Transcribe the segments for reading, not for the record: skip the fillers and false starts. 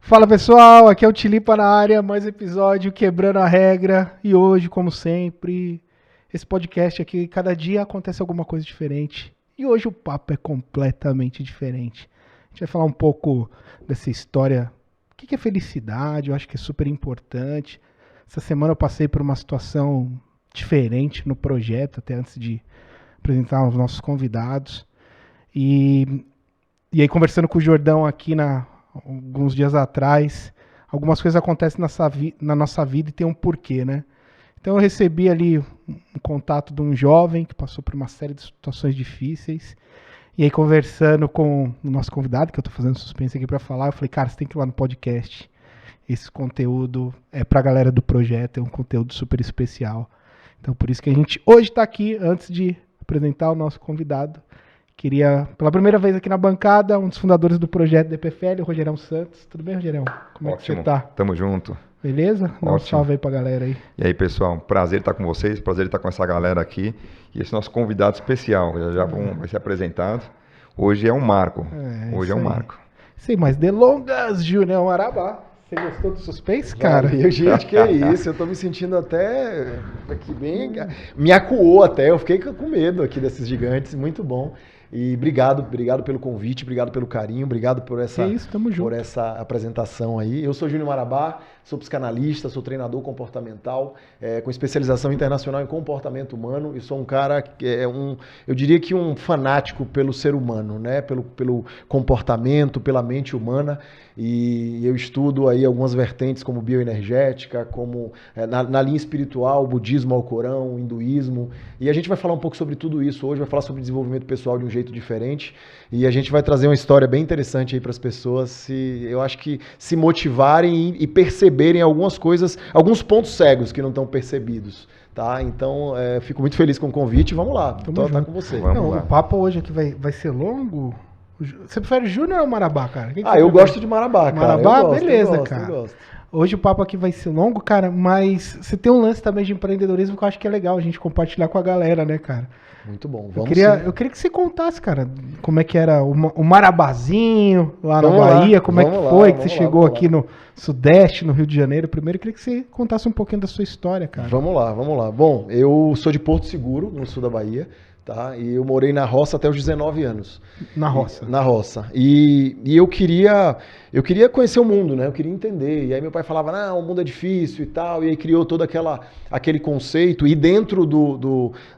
Fala pessoal, aqui é o Tilipa na área, mais episódio Quebrando a Regra. E hoje, como sempre, esse podcast aqui, cada dia acontece alguma coisa diferente. E hoje o papo é completamente diferente. A gente vai falar um pouco dessa história, o que é felicidade, eu acho que é super importante. Essa semana eu passei por uma situação diferente no projeto, até antes de apresentar os nossos convidados. E aí conversando com o Jordão aqui alguns dias atrás, algumas coisas acontecem na nossa vida e tem um porquê, né? Então eu recebi ali um contato de um jovem que passou por uma série de situações difíceis, e aí conversando com o nosso convidado, que eu tô fazendo suspense aqui para falar, eu falei, cara, você tem que ir lá no podcast, esse conteúdo é pra galera do projeto, é um conteúdo super especial. Então por isso que a gente hoje tá aqui, antes de apresentar o nosso convidado. Queria, pela primeira vez aqui na bancada, um dos fundadores do projeto DPFL, o Rogerão Santos. Tudo bem, Rogerão? Como Ótimo. É que você tá? Tamo junto. Beleza? Dá um salve aí pra galera aí. E aí, pessoal, prazer estar com vocês, prazer estar com essa galera aqui. E esse nosso convidado especial, já vai ser apresentado. Hoje é um marco. Hoje é um marco. Sem mais delongas, Júnior Marabá. Você gostou do suspense, cara? Gente, que é isso? Eu tô me sentindo até aqui bem... Me acuou até, eu fiquei com medo aqui desses gigantes, muito bom. E obrigado pelo convite, obrigado pelo carinho, obrigado por essa apresentação aí. Eu sou Júnior Marabá, sou psicanalista, sou treinador comportamental, com especialização internacional em comportamento humano, e sou um cara que eu diria que um fanático pelo ser humano, né? Pelo comportamento, pela mente humana, e eu estudo aí algumas vertentes como bioenergética, como na linha espiritual, budismo, Alcorão, hinduísmo, e a gente vai falar um pouco sobre tudo isso hoje, vai falar sobre desenvolvimento pessoal de um jeito diferente, e a gente vai trazer uma história bem interessante aí para as pessoas, eu acho que se motivarem e perceberem algumas coisas, alguns pontos cegos que não estão percebidos, tá? Então, fico muito feliz com o convite, vamos lá, tá com você. Não, o papo hoje aqui vai ser longo. Você prefere Júnior ou Marabá, cara? Eu gosto de Marabá, cara. Marabá? Beleza, cara. Hoje o papo aqui vai ser longo, cara, mas você tem um lance também de empreendedorismo que eu acho que é legal a gente compartilhar com a galera, né, cara? Muito bom. Eu queria que você contasse, cara, como é que era o Marabazinho lá na Bahia, como é que foi que você chegou aqui no Sudeste, no Rio de Janeiro. Primeiro, eu queria que você contasse um pouquinho da sua história, cara. Vamos lá. Bom, eu sou de Porto Seguro, no sul da Bahia. Tá? E eu morei na roça até os 19 anos. Na roça? Na roça. E eu queria conhecer o mundo, né? Eu queria entender. E aí meu pai falava, não, o mundo é difícil e tal. E aí criou todo aquele conceito. E dentro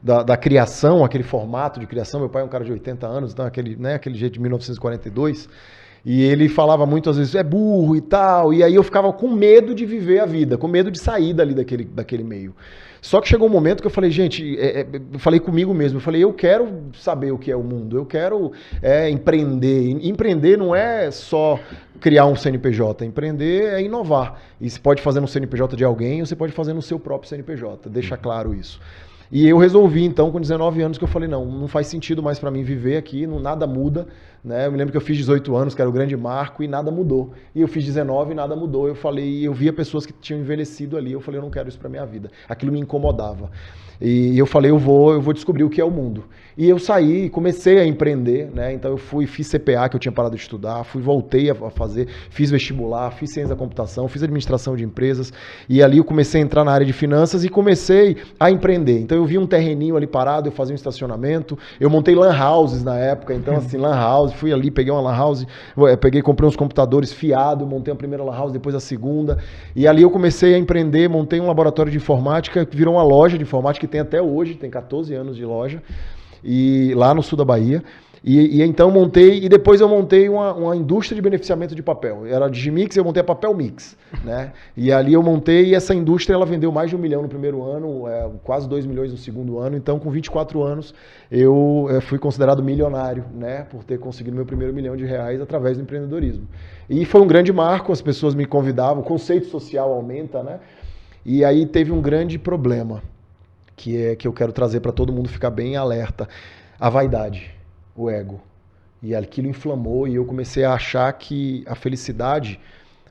da criação, aquele formato de criação, meu pai é um cara de 80 anos, então aquele jeito de 1942. E ele falava muito, às vezes, é burro e tal. E aí eu ficava com medo de viver a vida, com medo de sair dali daquele meio. Só que chegou um momento que eu falei, gente, eu falei comigo mesmo, eu falei, eu quero saber o que é o mundo, eu quero empreender. Empreender não é só criar um CNPJ, empreender é inovar. E você pode fazer no CNPJ de alguém, ou você pode fazer no seu próprio CNPJ, deixa claro isso. E eu resolvi, então, com 19 anos, que eu falei, não faz sentido mais para mim viver aqui, nada muda, né? Eu me lembro que eu fiz 18 anos, que era o grande marco, e nada mudou. E eu fiz 19 e nada mudou. Eu falei, eu via pessoas que tinham envelhecido ali, eu falei, eu não quero isso para minha vida. Aquilo me incomodava. E eu falei, eu vou descobrir o que é o mundo. E eu saí, comecei a empreender, né? Então eu fiz CPA, que eu tinha parado de estudar, voltei a fazer, fiz vestibular, fiz ciência da computação, fiz administração de empresas, e ali eu comecei a entrar na área de finanças e comecei a empreender. Então eu vi um terreninho ali parado, eu fazia um estacionamento, eu montei lan houses na época, então assim, lan house, fui ali, peguei uma lan house, comprei uns computadores fiado, montei a primeira lan house, depois a segunda, e ali eu comecei a empreender, montei um laboratório de informática, que virou uma loja de informática que tem até hoje, tem 14 anos de loja, e lá no sul da Bahia. E então eu montei, e depois eu montei uma indústria de beneficiamento de papel. Era Digimix, eu montei a Papel Mix, né? E ali eu montei, e essa indústria ela vendeu mais de 1 milhão no primeiro ano, quase 2 milhões no segundo ano. Então, com 24 anos, eu fui considerado milionário, né? Por ter conseguido meu primeiro R$ 1 milhão através do empreendedorismo. E foi um grande marco, as pessoas me convidavam, o conceito social aumenta, né? E aí teve um grande problema, que eu quero trazer para todo mundo ficar bem alerta. A vaidade, o ego. E aquilo inflamou e eu comecei a achar que a felicidade,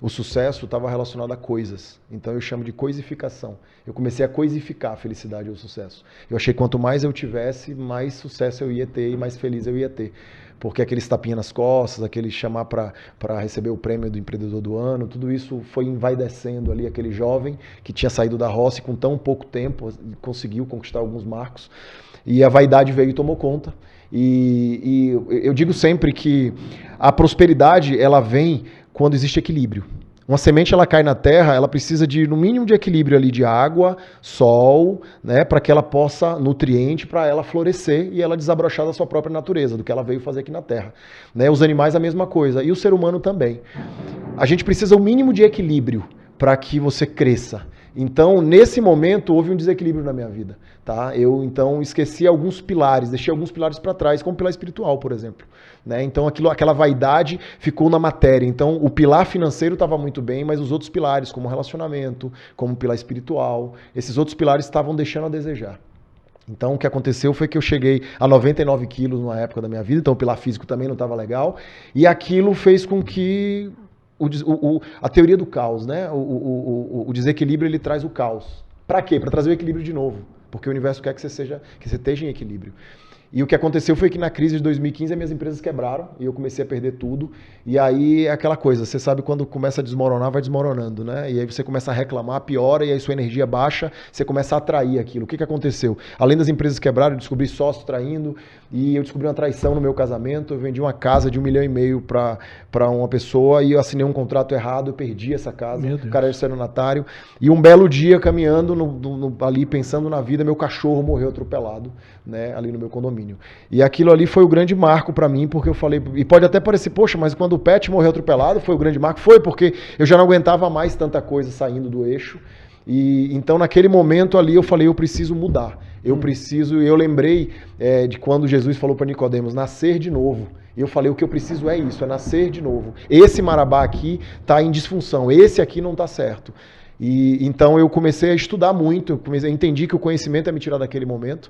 o sucesso estava relacionado a coisas. Então eu chamo de coisificação. Eu comecei a coisificar a felicidade e o sucesso. Eu achei que quanto mais eu tivesse, mais sucesso eu ia ter e mais feliz eu ia ter. Porque aqueles tapinha nas costas, aquele chamar para receber o prêmio do empreendedor do ano, tudo isso foi envaidecendo ali aquele jovem que tinha saído da roça e com tão pouco tempo conseguiu conquistar alguns marcos. E a vaidade veio e tomou conta. E eu digo sempre que a prosperidade ela vem quando existe equilíbrio. Uma semente ela cai na terra, ela precisa de no mínimo de equilíbrio ali de água, sol, né, para que ela possa nutriente para ela florescer e ela desabrochar da sua própria natureza, do que ela veio fazer aqui na terra. Né? Os animais a mesma coisa e o ser humano também. A gente precisa o mínimo de equilíbrio para que você cresça. Então, nesse momento, houve um desequilíbrio na minha vida. Tá? Eu, então, esqueci alguns pilares, deixei alguns pilares para trás, como o pilar espiritual, por exemplo. Né? Então, aquela vaidade ficou na matéria. Então, o pilar financeiro estava muito bem, mas os outros pilares, como relacionamento, como o pilar espiritual, esses outros pilares estavam deixando a desejar. Então, o que aconteceu foi que eu cheguei a 99 quilos numa época da minha vida, então o pilar físico também não estava legal, e aquilo fez com que a teoria do caos, né? O desequilíbrio ele traz o caos. Para quê? Para trazer o equilíbrio de novo. Porque o universo quer que você esteja em equilíbrio. E o que aconteceu foi que na crise de 2015 as minhas empresas quebraram e eu comecei a perder tudo. E aí é aquela coisa, você sabe quando começa a desmoronar, vai desmoronando, né? E aí você começa a reclamar, piora, e aí sua energia baixa, você começa a atrair aquilo. O que aconteceu? Além das empresas quebrarem, eu descobri sócio traindo e eu descobri uma traição no meu casamento. Eu vendi uma casa de 1,5 milhão para uma pessoa e eu assinei um contrato errado, eu perdi essa casa. O cara era estelionatário. E um belo dia, caminhando ali, pensando na vida, meu cachorro morreu atropelado, né? Ali no meu condomínio. E aquilo ali foi o grande marco para mim, porque eu falei, e pode até parecer, poxa, mas quando o pet morreu atropelado, foi o grande marco? Foi, porque eu já não aguentava mais tanta coisa saindo do eixo, e então naquele momento ali eu falei, eu preciso mudar, eu lembrei de quando Jesus falou para Nicodemos, nascer de novo. E eu falei, o que eu preciso é isso, é nascer de novo. Esse marabá aqui está em disfunção, esse aqui não está certo. E então eu comecei a estudar muito, eu entendi que o conhecimento ia me tirar daquele momento.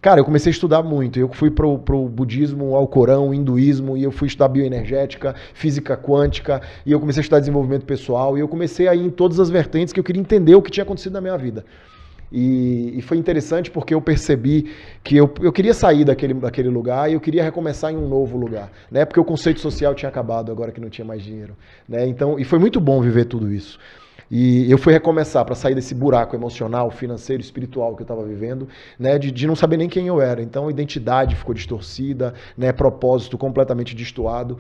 Cara, eu comecei a estudar muito. Eu fui pro budismo, ao Corão, hinduísmo, e eu fui estudar bioenergética, física quântica, e eu comecei a estudar desenvolvimento pessoal, e eu comecei a ir em todas as vertentes que eu queria entender o que tinha acontecido na minha vida. E foi interessante porque eu percebi que eu queria sair daquele lugar e eu queria recomeçar em um novo lugar, né? Porque o conceito social tinha acabado agora que não tinha mais dinheiro, né? Então, e foi muito bom viver tudo isso. E eu fui recomeçar para sair desse buraco emocional, financeiro, espiritual que eu estava vivendo, né, de não saber nem quem eu era. Então a identidade ficou distorcida, né, propósito completamente destoado.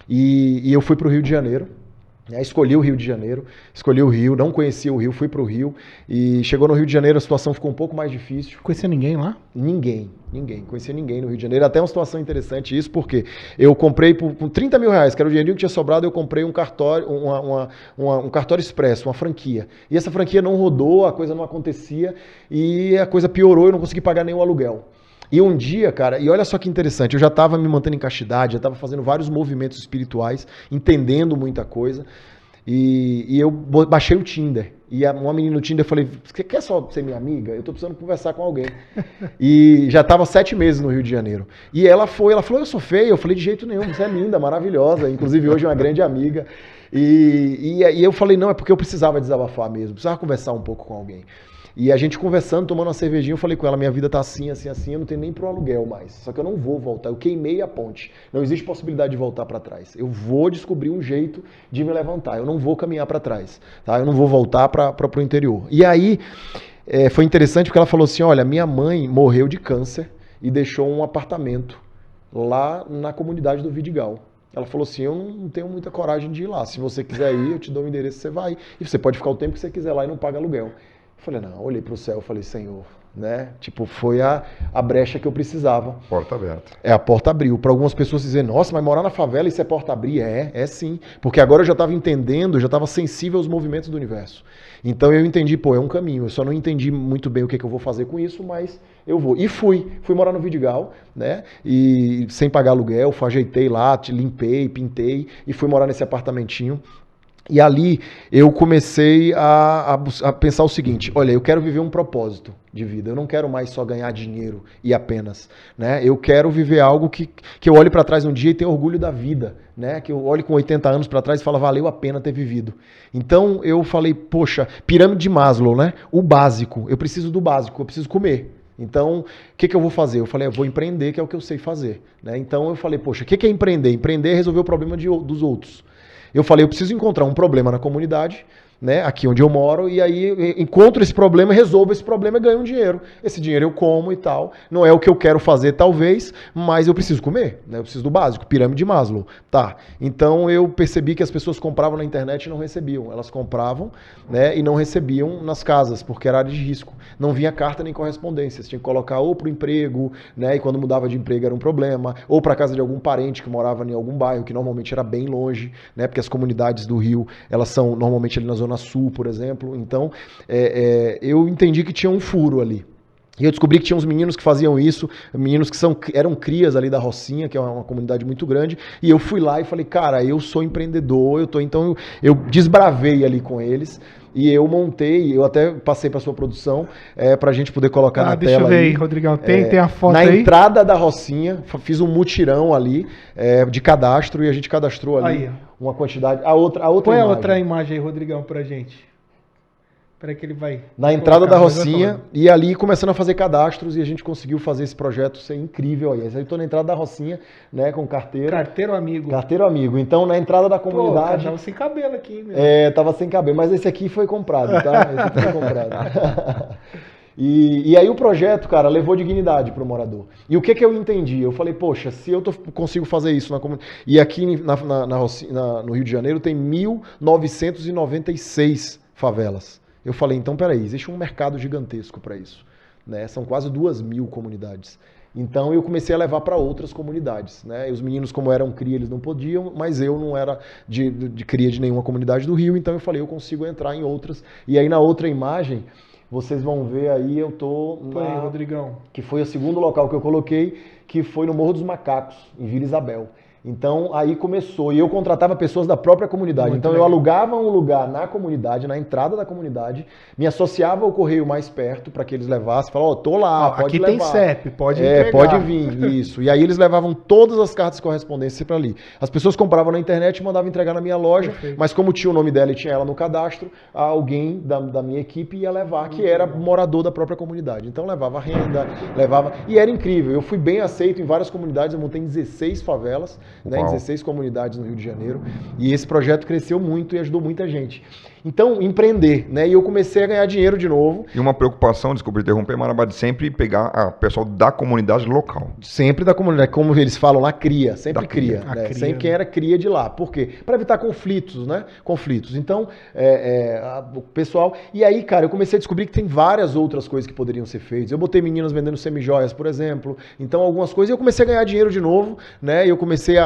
E eu fui para o Rio de Janeiro. Escolhi o Rio de Janeiro, escolhi o Rio, não conhecia o Rio, fui para o Rio e chegou no Rio de Janeiro a situação ficou um pouco mais difícil. Conhecia ninguém lá? Ninguém, conhecia ninguém no Rio de Janeiro, até uma situação interessante isso, porque eu comprei com 30 mil reais, que era o dinheirinho que tinha sobrado, eu comprei um cartório, um cartório expresso, uma franquia, e essa franquia não rodou, a coisa não acontecia e a coisa piorou, eu não consegui pagar nem o aluguel. E um dia, cara, e olha só que interessante, eu já estava me mantendo em castidade, já estava fazendo vários movimentos espirituais, entendendo muita coisa, e eu baixei o Tinder. E uma menina no Tinder, eu falei, você quer só ser minha amiga? Eu tô precisando conversar com alguém. E já estava 7 meses no Rio de Janeiro. E ela falou, eu sou feia. Eu falei, de jeito nenhum, você é linda, maravilhosa. Inclusive hoje é uma grande amiga. E eu falei, não, é porque eu precisava desabafar mesmo, precisava conversar um pouco com alguém. E a gente conversando, tomando uma cervejinha, eu falei com ela, minha vida tá assim, assim, assim, eu não tenho nem pro aluguel mais. Só que eu não vou voltar, eu queimei a ponte. Não existe possibilidade de voltar para trás. Eu vou descobrir um jeito de me levantar, eu não vou caminhar para trás, tá? Eu não vou voltar para o interior. E aí, foi interessante porque ela falou assim, olha, minha mãe morreu de câncer e deixou um apartamento lá na comunidade do Vidigal. Ela falou assim, eu não tenho muita coragem de ir lá. Se você quiser ir, eu te dou o endereço, você vai. E você pode ficar o tempo que você quiser lá e não paga aluguel. Eu falei, não, olhei para o céu e falei, Senhor, né? Tipo, foi a brecha que eu precisava. Porta aberta. A porta abriu. Para algumas pessoas dizer, nossa, mas morar na favela isso é porta abrir? É sim. Porque agora eu já estava entendendo, eu já estava sensível aos movimentos do universo. Então eu entendi, é um caminho. Eu só não entendi muito bem o que eu vou fazer com isso, mas eu vou. E fui morar no Vidigal, né? E sem pagar aluguel, ajeitei lá, limpei, pintei e fui morar nesse apartamentinho. E ali eu comecei a pensar o seguinte, olha, eu quero viver um propósito de vida, eu não quero mais só ganhar dinheiro e apenas, né? Eu quero viver algo que eu olhe para trás um dia e tenha orgulho da vida, né? Que eu olhe com 80 anos para trás e fale, valeu a pena ter vivido. Então eu falei, poxa, pirâmide de Maslow, né? O básico, eu preciso do básico, eu preciso comer. Então, o que eu vou fazer? Eu falei, eu vou empreender, que é o que eu sei fazer, né? Então eu falei, poxa, o que é empreender? Empreender é resolver o problema dos outros. Eu falei, eu preciso encontrar um problema na comunidade, né, aqui onde eu moro, e aí encontro esse problema, resolvo esse problema e ganho um dinheiro. Esse dinheiro eu como e tal. Não é o que eu quero fazer, talvez, mas eu preciso comer, né? Eu preciso do básico, pirâmide de Maslow. Tá. Então eu percebi que as pessoas compravam na internet e não recebiam. Elas compravam, né, e não recebiam nas casas, porque era área de risco. Não vinha carta nem correspondência. Você tinha que colocar ou para o emprego, né, e quando mudava de emprego era um problema, ou para casa de algum parente que morava em algum bairro, que normalmente era bem longe, né, porque as comunidades do Rio, elas são normalmente ali na Zona Sul, por exemplo. Então, eu entendi que tinha um furo ali. E eu descobri que tinha uns meninos que faziam isso, meninos que eram crias ali da Rocinha, que é uma comunidade muito grande, e eu fui lá e falei, cara, eu sou empreendedor, então eu desbravei ali com eles, e eu montei, eu até passei para sua produção, para a gente poder colocar na tela. Deixa eu ver aí, Rodrigão, tem a foto na aí? Na entrada da Rocinha, fiz um mutirão ali, de cadastro, e a gente cadastrou ali aí, uma quantidade. A outra Põe imagem. A outra imagem aí, Rodrigão, pra gente. Espera que ele vai... Na entrada da Rocinha, e ali começando a fazer cadastros, e a gente conseguiu fazer esse projeto ser incrível aí. Eu estou na entrada da Rocinha, né, com carteira. Carteiro amigo. Carteiro amigo. Então, na entrada da comunidade... Tava sem cabelo aqui, meu. Tava sem cabelo, mas esse aqui foi comprado, tá? Esse aqui foi comprado. E aí o projeto, cara, levou dignidade pro morador. E o que eu entendi? Eu falei, poxa, se eu consigo fazer isso na comunidade... E aqui no Rio de Janeiro tem 1.996 favelas. Eu falei, então peraí, existe um mercado gigantesco para isso, né? São quase 2.000 comunidades. Então eu comecei a levar para outras comunidades, né? E os meninos, como eram cria, eles não podiam, mas eu não era de cria de nenhuma comunidade do Rio, então eu falei, eu consigo entrar em outras. E aí na outra imagem, vocês vão ver aí, eu tô aí, Rodrigão. Que foi o segundo local que eu coloquei, que foi no Morro dos Macacos, em Vila Isabel. Então aí começou, e eu contratava pessoas da própria comunidade. Então eu alugava um lugar na comunidade, na entrada da comunidade, me associava ao correio mais perto para que eles levassem, falavam, tô lá, pode levar. Aqui tem CEP, pode entregar. Pode vir, isso. E aí eles levavam todas as cartas de correspondência para ali. As pessoas compravam na internet e mandavam entregar na minha loja, mas como tinha o nome dela e tinha ela no cadastro, alguém da minha equipe ia levar, que era morador da própria comunidade. Então levava renda, e era incrível. Eu fui bem aceito em várias comunidades, eu montei 16 favelas, né, 16 comunidades no Rio de Janeiro, e esse projeto cresceu muito e ajudou muita gente. Então, empreender, né? E eu comecei a ganhar dinheiro de novo. E uma preocupação, desculpa interromper, Marabá, de sempre pegar o pessoal da comunidade local. Sempre da comunidade, como eles falam lá, cria, sempre cria. Né? Cria. Sempre quem era cria de lá. Por quê? Para evitar conflitos, né? Conflitos. Então, o pessoal... E aí, cara, eu comecei a descobrir que tem várias outras coisas que poderiam ser feitas. Eu botei meninas vendendo semijoias, por exemplo. Então, algumas coisas. E eu comecei a ganhar dinheiro de novo, né? E eu comecei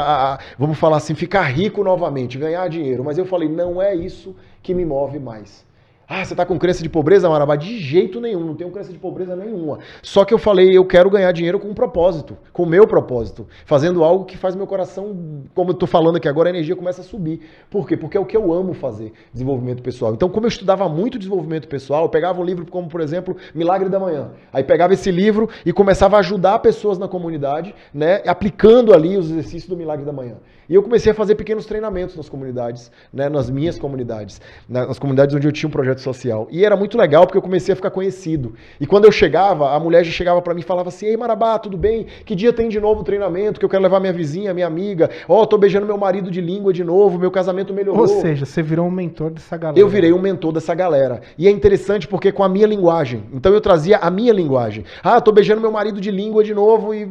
vamos falar assim, ficar rico novamente, ganhar dinheiro. Mas eu falei, não é isso que me move mais. Ah, você tá com crença de pobreza, Marabá? De jeito nenhum, não tenho crença de pobreza nenhuma. Só que eu falei, eu quero ganhar dinheiro com um propósito, com o meu propósito, fazendo algo que faz meu coração, como eu tô falando aqui agora, a energia começa a subir. Por quê? Porque é o que eu amo fazer, desenvolvimento pessoal. Então, como eu estudava muito desenvolvimento pessoal, eu pegava um livro como, por exemplo, Milagre da Manhã. Aí pegava esse livro e começava a ajudar pessoas na comunidade, né, aplicando ali os exercícios do Milagre da Manhã. E eu comecei a fazer pequenos treinamentos nas comunidades, né, nas minhas comunidades, nas comunidades onde eu tinha um projeto social. E era muito legal porque eu comecei a ficar conhecido. E quando eu chegava, a mulher já chegava para mim e falava assim, ei Marabá, tudo bem? Que dia tem de novo o treinamento? Que eu quero levar minha vizinha, minha amiga. Tô beijando meu marido de língua de novo, meu casamento melhorou. Ou seja, você virou um mentor dessa galera. Eu virei um mentor dessa galera. E é interessante porque com a minha linguagem. Então eu trazia a minha linguagem. Tô beijando meu marido de língua de novo e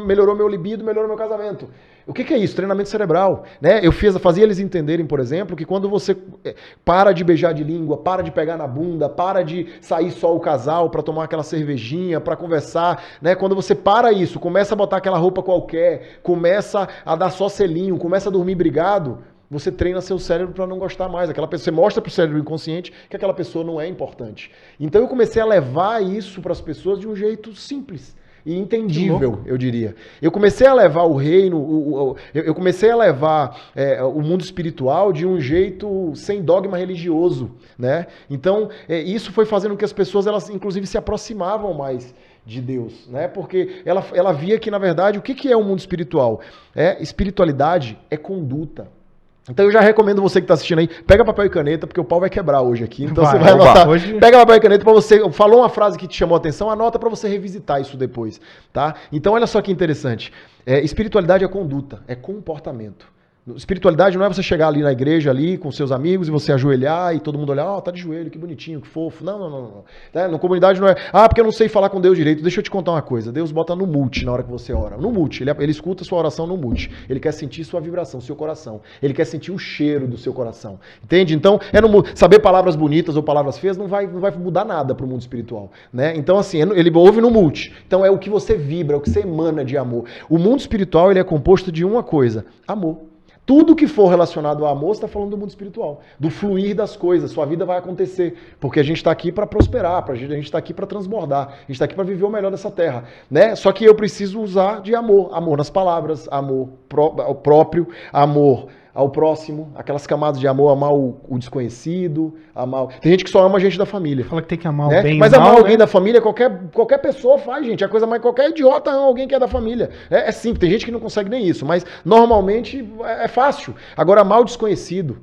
melhorou meu libido, melhorou meu casamento. O que é isso? Treinamento cerebral. Né? Eu fazia eles entenderem, por exemplo, que quando você para de beijar de língua, para de pegar na bunda, para de sair só o casal para tomar aquela cervejinha, para conversar, né? Quando você para isso, começa a botar aquela roupa qualquer, começa a dar só selinho, começa a dormir brigado, você treina seu cérebro para não gostar mais. Aquela pessoa, você mostra para o cérebro inconsciente que aquela pessoa não é importante. Então eu comecei a levar isso para as pessoas de um jeito simples e entendível, eu diria. Eu comecei a levar o reino, eu comecei a levar o mundo espiritual de um jeito sem dogma religioso, né? Então, isso foi fazendo com que as pessoas, elas inclusive se aproximavam mais de Deus, né? Porque ela via que, na verdade, o que é o mundo espiritual? Espiritualidade é conduta. Então eu já recomendo você que está assistindo aí, pega papel e caneta, porque o pau vai quebrar hoje aqui. Então você vai anotar. Pega papel e caneta para você. Falou uma frase que te chamou a atenção, anota para você revisitar isso depois, tá? Então olha só que interessante. Espiritualidade é conduta, é comportamento. Espiritualidade não é você chegar ali na igreja ali com seus amigos e você ajoelhar e todo mundo olhar, tá de joelho, que bonitinho, que fofo. Não. Na comunidade não é, porque eu não sei falar com Deus direito. Deixa eu te contar uma coisa, Deus bota no mute na hora que você ora. No mute, ele escuta a sua oração no mute. Ele quer sentir sua vibração, seu coração. Ele quer sentir o cheiro do seu coração. Entende? Então, saber palavras bonitas ou palavras feias não vai mudar nada pro mundo espiritual, né? Então, assim, ele ouve no mute. Então, é o que você vibra, é o que você emana de amor. O mundo espiritual, ele é composto de uma coisa, amor. Tudo que for relacionado ao amor, você está falando do mundo espiritual, do fluir das coisas, sua vida vai acontecer, porque a gente está aqui para prosperar, a gente está aqui para transbordar, a gente está aqui para viver o melhor dessa terra, né? Só que eu preciso usar de amor, amor nas palavras, amor ao próprio, amor ao próximo, aquelas camadas de amor, amar o desconhecido, amar... Tem gente que só ama a gente da família. Fala que tem que amar o bem e Mas o mal, amar alguém né? da família, qualquer pessoa faz, gente. É coisa mais... Qualquer idiota ama alguém que é da família. É simples, tem gente que não consegue nem isso, mas normalmente é fácil. Agora, amar o desconhecido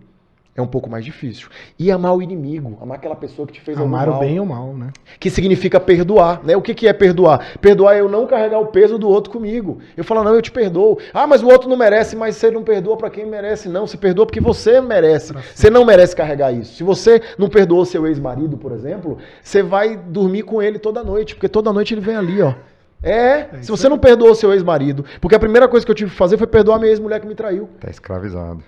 é um pouco mais difícil. E amar o inimigo, amar aquela pessoa que te fez algum mal. Amar o bem e o mal, né? Que significa perdoar, né? O que é perdoar? Perdoar é eu não carregar o peso do outro comigo. Eu falo, não, eu te perdoo. Mas o outro não merece, mas você não perdoa para quem merece. Não, você perdoa porque você merece. Você não merece carregar isso. Se você não perdoou seu ex-marido, por exemplo, você vai dormir com ele toda noite, porque toda noite ele vem ali, ó. Se você não perdoou seu ex-marido, porque a primeira coisa que eu tive que fazer foi perdoar a minha ex-mulher que me traiu. Tá escravizado.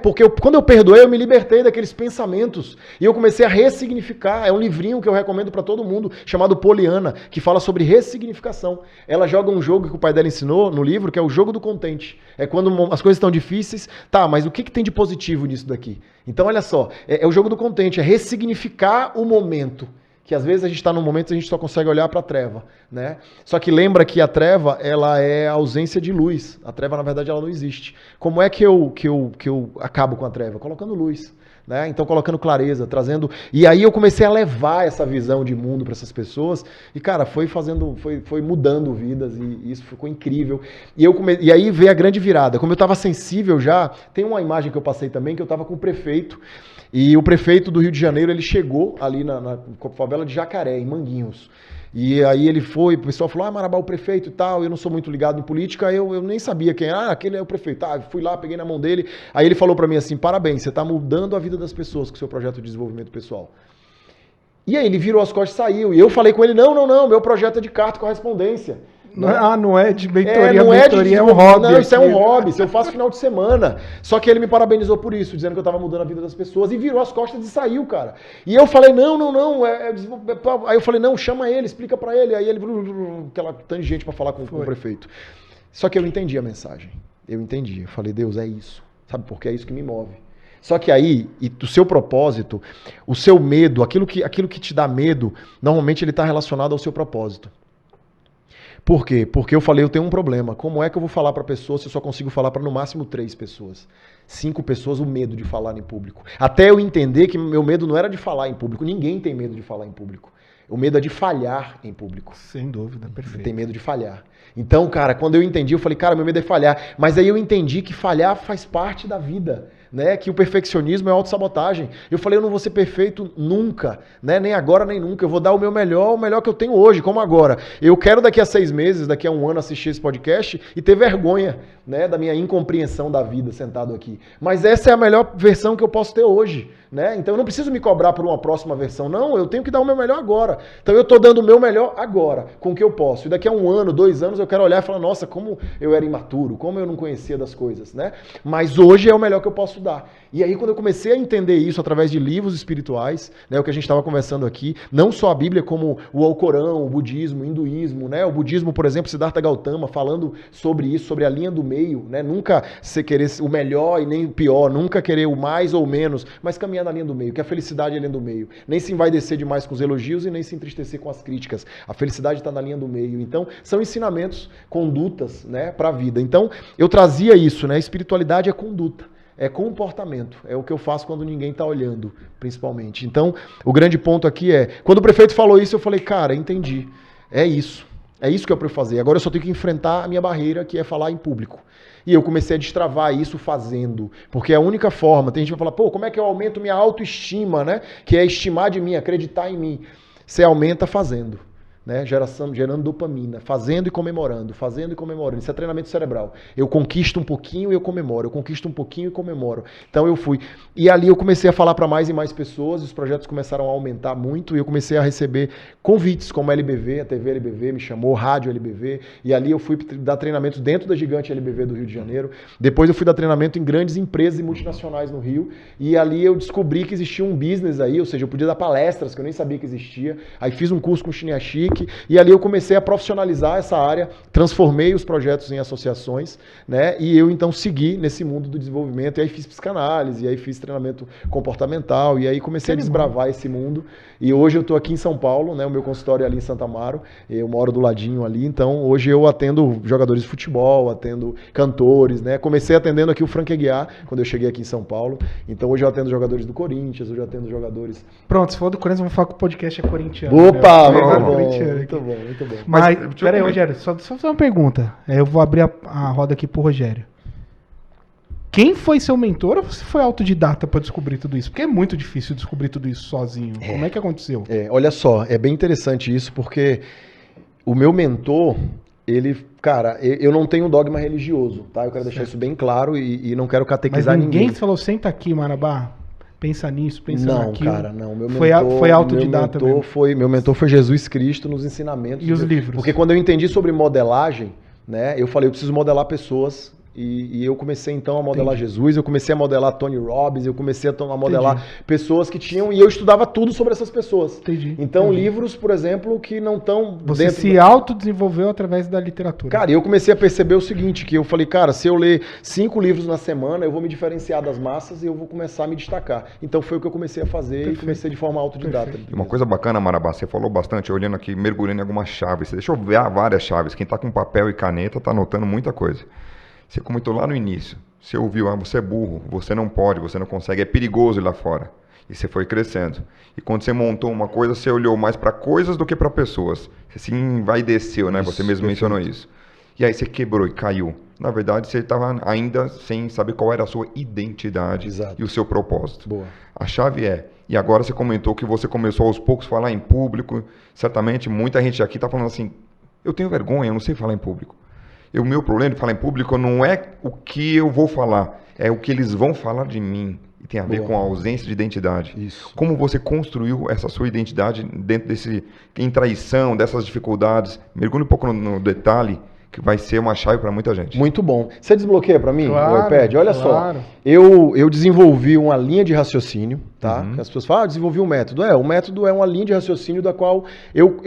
Porque quando eu perdoei, eu me libertei daqueles pensamentos e eu comecei a ressignificar. É um livrinho que eu recomendo para todo mundo, chamado Poliana, que fala sobre ressignificação. Ela joga um jogo que o pai dela ensinou no livro, que é o jogo do contente. É quando as coisas estão difíceis, mas o que tem de positivo nisso daqui? Então, olha só, é o jogo do contente, é ressignificar o momento. Que às vezes a gente está num momento e a gente só consegue olhar para a treva, né? Só que lembra que a treva, ela é a ausência de luz. A treva, na verdade, ela não existe. Como é que eu acabo com a treva? Colocando luz, né? Então, colocando clareza, trazendo... E aí eu comecei a levar essa visão de mundo para essas pessoas e, cara, foi mudando vidas e isso ficou incrível. E aí veio a grande virada. Como eu estava sensível já, tem uma imagem que eu passei também, que eu estava com o prefeito. E o prefeito do Rio de Janeiro, ele chegou ali na favela de Jacaré, em Manguinhos. E aí ele foi, o pessoal falou, Marabá, o prefeito e tal, eu não sou muito ligado em política, eu nem sabia quem era, aquele é o prefeito. Fui lá, peguei na mão dele, aí ele falou pra mim assim, parabéns, você tá mudando a vida das pessoas com o seu projeto de desenvolvimento pessoal. E aí ele virou as costas e saiu, e eu falei com ele, não, meu projeto é de carta e correspondência. Não é de mentoria, mentoria é um hobby. Não, isso é um hobby, isso eu faço final de semana. Só que ele me parabenizou por isso, dizendo que eu estava mudando a vida das pessoas, e virou as costas e saiu, cara. E eu falei, não, aí eu falei, não, chama ele, explica pra ele. Aí ele, aquela tangente pra falar com o prefeito. Só que eu entendi a mensagem, eu falei, Deus, é isso, sabe, porque é isso que me move. Só que aí, o seu propósito, o seu medo, aquilo que te dá medo, normalmente ele está relacionado ao seu propósito. Por quê? Porque eu falei, eu tenho um problema. Como é que eu vou falar para pessoas se eu só consigo falar para no máximo 3 pessoas? 5 pessoas, o medo de falar em público. Até eu entender que meu medo não era de falar em público. Ninguém tem medo de falar em público. O medo é de falhar em público. Sem dúvida, perfeito. Tem medo de falhar. Então, cara, quando eu entendi, eu falei, cara, meu medo é falhar. Mas aí eu entendi que falhar faz parte da vida. Né, que o perfeccionismo é autossabotagem. Eu falei, eu não vou ser perfeito nunca, né, nem agora nem nunca. Eu vou dar o meu melhor, o melhor que eu tenho hoje, como agora. Eu quero daqui a 6 meses, daqui a 1 ano assistir esse podcast e ter vergonha, né, da minha incompreensão da vida sentado aqui. Mas essa é a melhor versão que eu posso ter hoje. né? Então eu não preciso me cobrar por uma próxima versão, não, eu tenho que dar o meu melhor agora. Então eu estou dando o meu melhor agora, com o que eu posso. E daqui a 1 ano, 2 anos, eu quero olhar e falar, nossa, como eu era imaturo, como eu não conhecia das coisas, né? Mas hoje é o melhor que eu posso dar. E aí quando eu comecei a entender isso através de livros espirituais, né, o que a gente estava conversando aqui, não só a Bíblia, como o Alcorão, o budismo, o hinduísmo, né? O budismo, por exemplo, Siddhartha Gautama, falando sobre isso, sobre a linha do meio, né? Nunca você querer o melhor e nem o pior, nunca querer o mais ou menos, mas caminhar na linha do meio, que a felicidade é a linha do meio. Nem se envaidecer demais com os elogios e nem se entristecer com as críticas. A felicidade está na linha do meio. Então, são ensinamentos, condutas, né, para a vida. Então, eu trazia isso, né? Espiritualidade é conduta. É comportamento, é o que eu faço quando ninguém está olhando, principalmente. Então, o grande ponto aqui é, quando o prefeito falou isso, eu falei, cara, entendi, é isso que eu preciso fazer. Agora eu só tenho que enfrentar a minha barreira, que é falar em público. E eu comecei a destravar isso fazendo, porque é a única forma. Tem gente que vai falar, pô, como é que eu aumento minha autoestima, né? Que é estimar de mim, acreditar em mim. Você aumenta fazendo. Né, gerando dopamina, fazendo e comemorando. Isso é treinamento cerebral. Eu conquisto um pouquinho e eu comemoro, eu conquisto um pouquinho e comemoro. Então eu fui. E ali eu comecei a falar para mais e mais pessoas, e os projetos começaram a aumentar muito, e eu comecei a receber convites, como a LBV, a TV LBV me chamou, Rádio LBV, e ali eu fui dar treinamento dentro da gigante LBV do Rio de Janeiro. Depois eu fui dar treinamento em grandes empresas e multinacionais no Rio, e ali eu descobri que existia um business aí, ou seja, eu podia dar palestras que eu nem sabia que existia. Aí fiz um curso com o Chiniachik, e ali eu comecei a profissionalizar essa área, transformei os projetos em associações, né? E eu então segui nesse mundo do desenvolvimento, e aí fiz psicanálise, e aí fiz treinamento comportamental, e aí comecei a desbravar esse mundo. E hoje eu estou aqui em São Paulo, né? O meu consultório é ali em Santa Amaro, eu moro do ladinho ali, então hoje eu atendo jogadores de futebol, atendo cantores, né? Comecei atendendo aqui o Frank Aguiar, quando eu cheguei aqui em São Paulo, então hoje eu atendo jogadores do Corinthians, hoje eu atendo jogadores... Pronto, se for do Corinthians, vamos falar que o podcast é corintiano. Opa, muito bom. Muito bom. Mas peraí, Rogério, só fazer uma pergunta. Eu vou abrir a roda aqui pro Rogério. Quem foi seu mentor ou você foi autodidata para descobrir tudo isso? Porque é muito difícil descobrir tudo isso sozinho. Como é que aconteceu? Olha só, é bem interessante isso, porque o meu mentor, cara, eu não tenho um dogma religioso, tá? Eu quero deixar isso bem claro e não quero catequizar ninguém. Mas ninguém falou, senta aqui, Marabá. Pensa nisso, pensa naquilo. Não, cara, não. Foi autodidata mesmo. Meu mentor foi Jesus Cristo nos ensinamentos. E os livros? Porque quando eu entendi sobre modelagem, né, eu falei, eu preciso modelar pessoas. E eu comecei então a modelar Jesus, eu comecei a modelar Tony Robbins, eu comecei a modelar pessoas que tinham, e eu estudava tudo sobre essas pessoas. Então livros, por exemplo, que não estão... Você se autodesenvolveu através da literatura. Cara, eu comecei a perceber o seguinte, que eu falei, cara, se eu ler 5 livros na semana, eu vou me diferenciar das massas e eu vou começar a me destacar. Então foi o que eu comecei a fazer e comecei de forma autodidata. E uma coisa bacana, Marabá, você falou bastante, olhando aqui, mergulhando em algumas chaves. Você deixou ver várias chaves. Quem está com papel e caneta está anotando muita coisa. Você comentou lá no início, você ouviu, você é burro, você não pode, você não consegue, é perigoso ir lá fora. E você foi crescendo. E quando você montou uma coisa, você olhou mais para coisas do que para pessoas. Você se envaideceu, né? Você mesmo mencionou isso. E aí você quebrou e caiu. Na verdade, você estava ainda sem saber qual era a sua identidade. Exato. E o seu propósito. Boa. A chave e agora você comentou que você começou aos poucos a falar em público. Certamente, muita gente aqui está falando assim, eu tenho vergonha, eu não sei falar em público. O meu problema de falar em público não é o que eu vou falar, é o que eles vão falar de mim. E tem a ver com a ausência de identidade. Isso. Como você construiu essa sua identidade dentro em traição, dessas dificuldades? Mergulhe um pouco no detalhe, que vai ser uma chave para muita gente. Muito bom. Você desbloqueia para mim o iPad? Olha só, claro. eu desenvolvi uma linha de raciocínio, tá? As pessoas falam, desenvolvi um método. O método é uma linha de raciocínio da qual eu